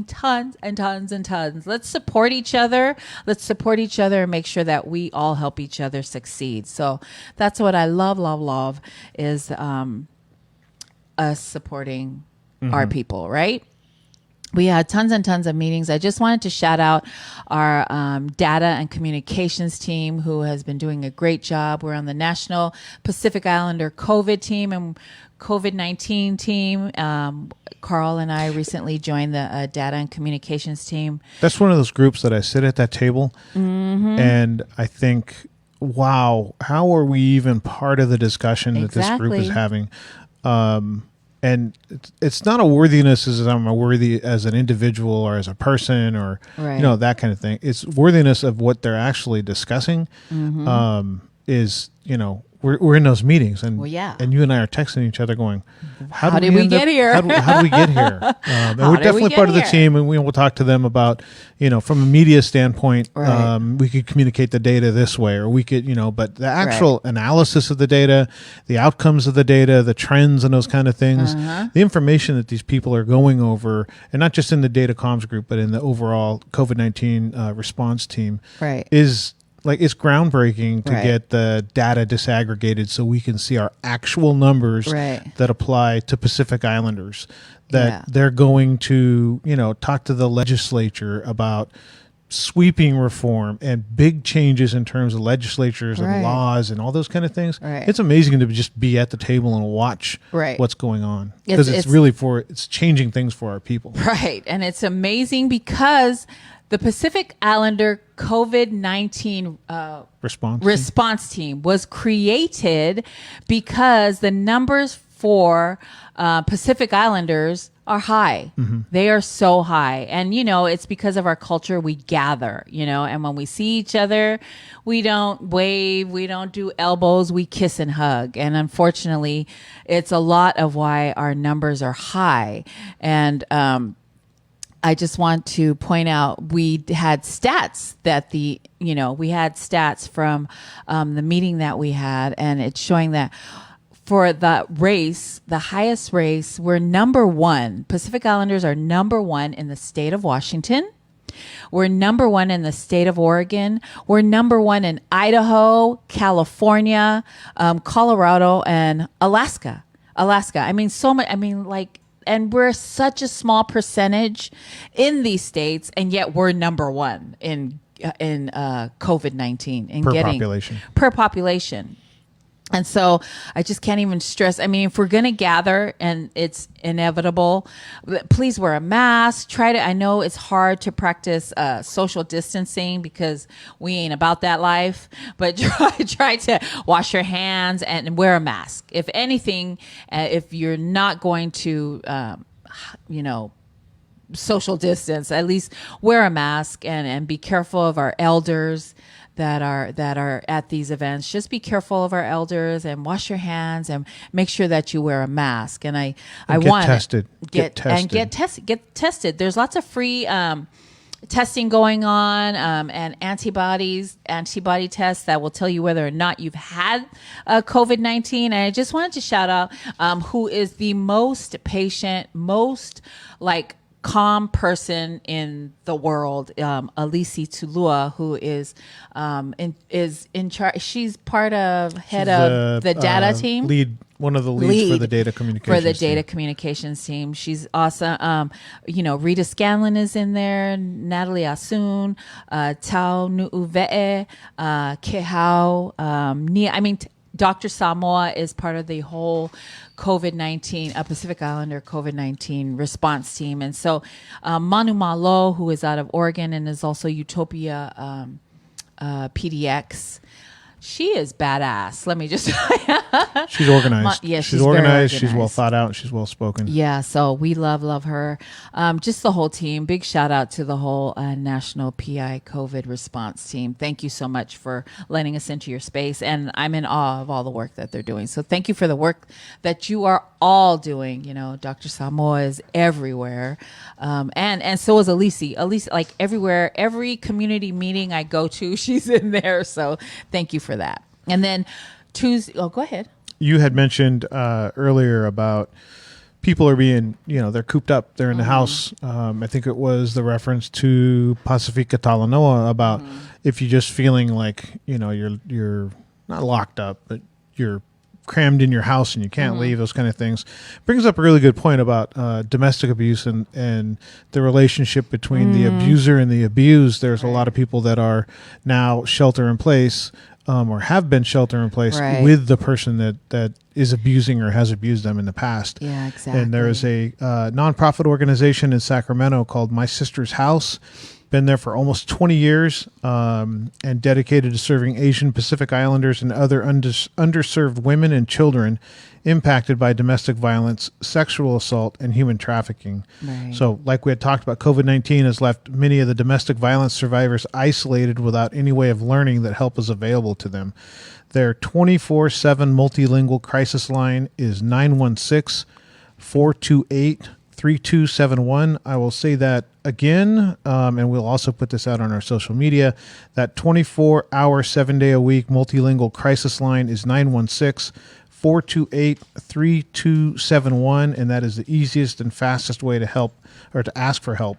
Speaker 6: Tons and tons and tons. Let's support each other. And make sure that we all help each other succeed. So that's what I love is us supporting our people, right? We had tons and tons of meetings. I just wanted to shout out our data and communications team, who has been doing a great job. We're on the National Pacific Islander COVID team and COVID-19 team. Carl and I recently joined the data and communications team.
Speaker 5: That's one of those groups that I sit at that table and I think, wow, how are we even part of the discussion that this group is having? And it's not a worthiness as I'm a worthy as an individual or as a person or, that kind of thing. It's worthiness of what they're actually discussing is, we're in those meetings and and you and I are texting each other going, how did we get here? How did we get here? And we're definitely part of the team, and we'll talk to them about, from a media standpoint, we could communicate the data this way, or we could, but the actual analysis of the data, the outcomes of the data, the trends and those kind of things, the information that these people are going over, and not just in the data comms group, but in the overall COVID-19 response team is it's groundbreaking to get the data disaggregated so we can see our actual numbers that apply to Pacific Islanders, that they're going to, talk to the legislature about sweeping reform and big changes in terms of legislatures and laws and all those kind of things. It's amazing to just be at the table and watch what's going on, because it's really it's changing things for our people.
Speaker 6: Right. And it's amazing because the Pacific Islander COVID-19 response team was created because the numbers for Pacific Islanders are high. They are so high. And, it's because of our culture. We gather, and when we see each other, we don't wave, we don't do elbows, we kiss and hug. And unfortunately, it's a lot of why our numbers are high. And, I just want to point out we had stats that we had stats from the meeting that we had, and it's showing that for the race, the highest race, we're number one. Pacific Islanders are number one in the state of Washington. We're number one in the state of Oregon. We're number one in Idaho, California, Colorado, and Alaska. So much. And we're such a small percentage in these states, and yet we're number one in COVID-19 per population. And so I just can't even stress. If we're going to gather and it's inevitable, please wear a mask. I know it's hard to practice social distancing because we ain't about that life, but try to wash your hands and wear a mask. If anything, if you're not going to, social distance, at least wear a mask and be careful of our elders that are at these events. Just be careful of our elders and wash your hands and make sure that you wear a mask. And I want
Speaker 5: tested.
Speaker 6: Get tested. There's lots of free testing going on and antibody tests that will tell you whether or not you've had COVID-19. And I just wanted to shout out who is the most patient, most calm person in the world, Alisi Tulua, who is in charge. She's head of the data team.
Speaker 5: One of the leads for the data communications
Speaker 6: team. She's awesome. Rita Scanlon is in there, Natalie Asun, Tau Nu'uve'e, Kehau, Nia. Dr. Samoa is part of the whole COVID-19, Pacific Islander COVID-19 response team. And so Manu Malo, who is out of Oregon and is also Utopia PDX, she is badass. Let me just
Speaker 5: She's organized.
Speaker 6: Yeah,
Speaker 5: she's organized. She's well thought out. She's well spoken.
Speaker 6: Yeah, so we love her. Just the whole team. Big shout out to the whole National PI COVID response team. Thank you so much for letting us into your space, and I'm in awe of all the work that they're doing. So thank you for the work that you are all doing. You know, Dr. Samoa is everywhere, and so is Elise. Elise, like everywhere, every community meeting I go to, she's in there. So thank you for that. And then Tuesday. Oh, go ahead.
Speaker 5: You had mentioned earlier about people are being, they're cooped up. They're in the house. I think it was the reference to Pacifica Talanoa about if you're just feeling like, you're not locked up, but you're crammed in your house and you can't leave, those kind of things. Brings up a really good point about domestic abuse and the relationship between the abuser and the abused. There's a lot of people that are now shelter in place. Or have been shelter in place with the person that is abusing or has abused them in the past.
Speaker 6: Yeah, exactly.
Speaker 5: And there is a nonprofit organization in Sacramento called My Sister's House. Been there for almost 20 years and dedicated to serving Asian Pacific Islanders and other underserved women and children impacted by domestic violence, sexual assault, and human trafficking.
Speaker 6: Right.
Speaker 5: So like we had talked about, COVID-19 has left many of the domestic violence survivors isolated without any way of learning that help is available to them. Their 24/7 multilingual crisis line is 916-428-3271. I will say that again, and we'll also put this out on our social media. That 24-hour, 7-day-a-week multilingual crisis line is 916-428-3271, and that is the easiest and fastest way to help or to ask for help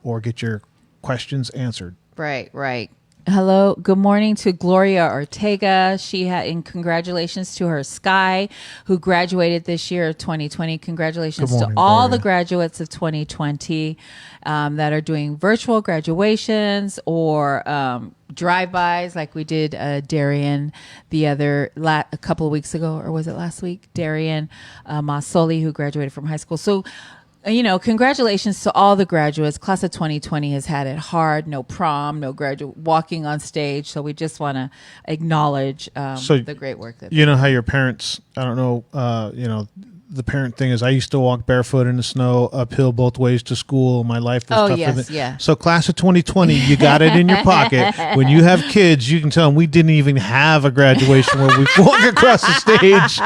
Speaker 5: or get your questions answered.
Speaker 6: Right. Hello, good morning to Gloria Ortega. And congratulations to her Sky, who graduated this year of 2020. Congratulations to all the graduates of 2020 that are doing virtual graduations or drive-bys like we did Darian a couple of weeks ago, or was it last week? Darian Masoli, who graduated from high school. So congratulations to all the graduates. Class of 2020 has had it hard. No prom, no graduate walking on stage. So we just want to acknowledge the great work that
Speaker 5: how your parents, I don't know, the parent thing is I used to walk barefoot in the snow uphill both ways to school. My life was tougher than.
Speaker 6: Yeah.
Speaker 5: So class of 2020, you got it in your pocket. When you have kids, you can tell them we didn't even have a graduation where we walk across the
Speaker 6: stage.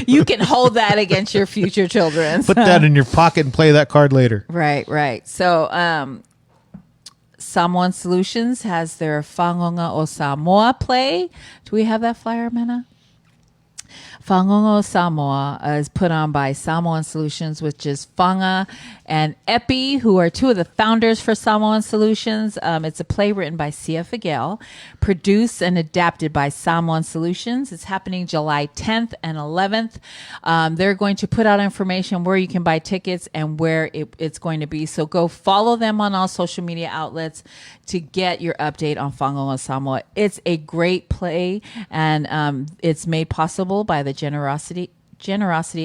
Speaker 6: You can hold that against your future children.
Speaker 5: Put that in your pocket and play that card later.
Speaker 6: Right. So Samoan Solutions has their Whangonga o Samoa play. Do we have that flyer, Mena? Whangonga o Samoa is put on by Samoan Solutions, which is Whanga and Epi, who are two of the founders for Samoan Solutions. It's a play written by Sia Figuel, produced and adapted by Samoan Solutions. It's happening July 10th and 11th. They're going to put out information where you can buy tickets and where it's going to be. So go follow them on all social media outlets to get your update on Whangonga o Samoa. It's a great play, and it's made possible by the generosity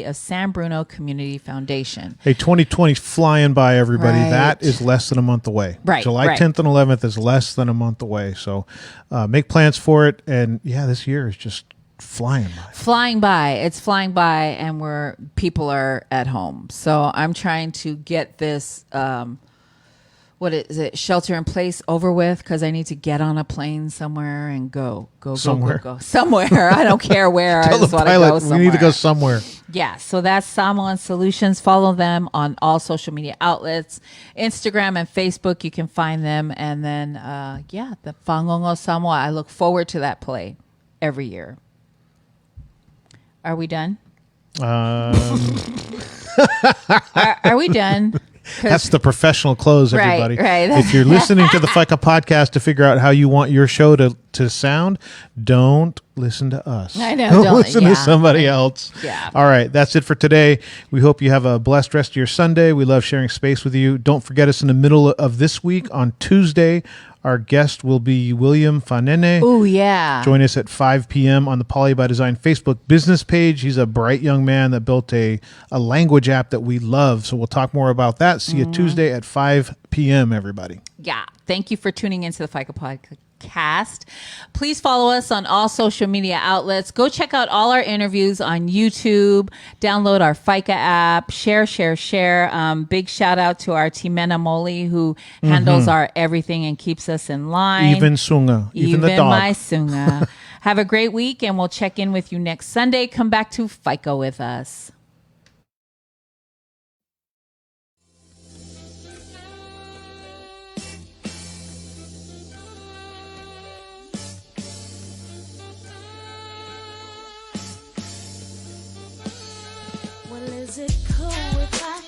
Speaker 6: of San Bruno Community Foundation.
Speaker 5: Hey, 2020 flying by, everybody.
Speaker 6: Right.
Speaker 5: That is less than a month away.
Speaker 6: Right.
Speaker 5: July 10th and 11th is less than a month away. So make plans for it. And this year is just flying by.
Speaker 6: It's flying by, and people are at home. So I'm trying to get this what is it, shelter in place over with, because I need to get on a plane somewhere and go somewhere. I don't care where. I just want to go somewhere.
Speaker 5: We need to go somewhere.
Speaker 6: Yeah, so that's Samoan Solutions. Follow them on all social media outlets, Instagram and Facebook. You can find them, and then the Whangonga o Samoa. I look forward to that play every year. Are we done?
Speaker 5: Are
Speaker 6: we done?
Speaker 5: That's the professional close, everybody.
Speaker 6: Right.
Speaker 5: If you're listening to the Faika podcast to figure out how you want your show to sound, don't listen to us.
Speaker 6: I know.
Speaker 5: Don't listen to somebody else.
Speaker 6: Yeah.
Speaker 5: All right. That's it for today. We hope you have a blessed rest of your Sunday. We love sharing space with you. Don't forget us in the middle of this week on Tuesday. Our guest will be William Fanene.
Speaker 6: Oh, yeah.
Speaker 5: Join us at 5 p.m. on the Poly by Design Facebook business page. He's a bright young man that built a language app that we love. So we'll talk more about that. See you Tuesday at 5 p.m., everybody.
Speaker 6: Yeah. Thank you for tuning into the Faika podcast. Please follow us on all social media outlets. Go check out all our interviews on YouTube. Download our Faika app. Share. Big shout out to our Timena Moli who handles our everything and keeps us in line.
Speaker 5: Even Sunga. Even the dog.
Speaker 6: My Sunga. Have a great week, and we'll check in with you next Sunday. Come back to Faika with us.
Speaker 1: Well, is it cool if I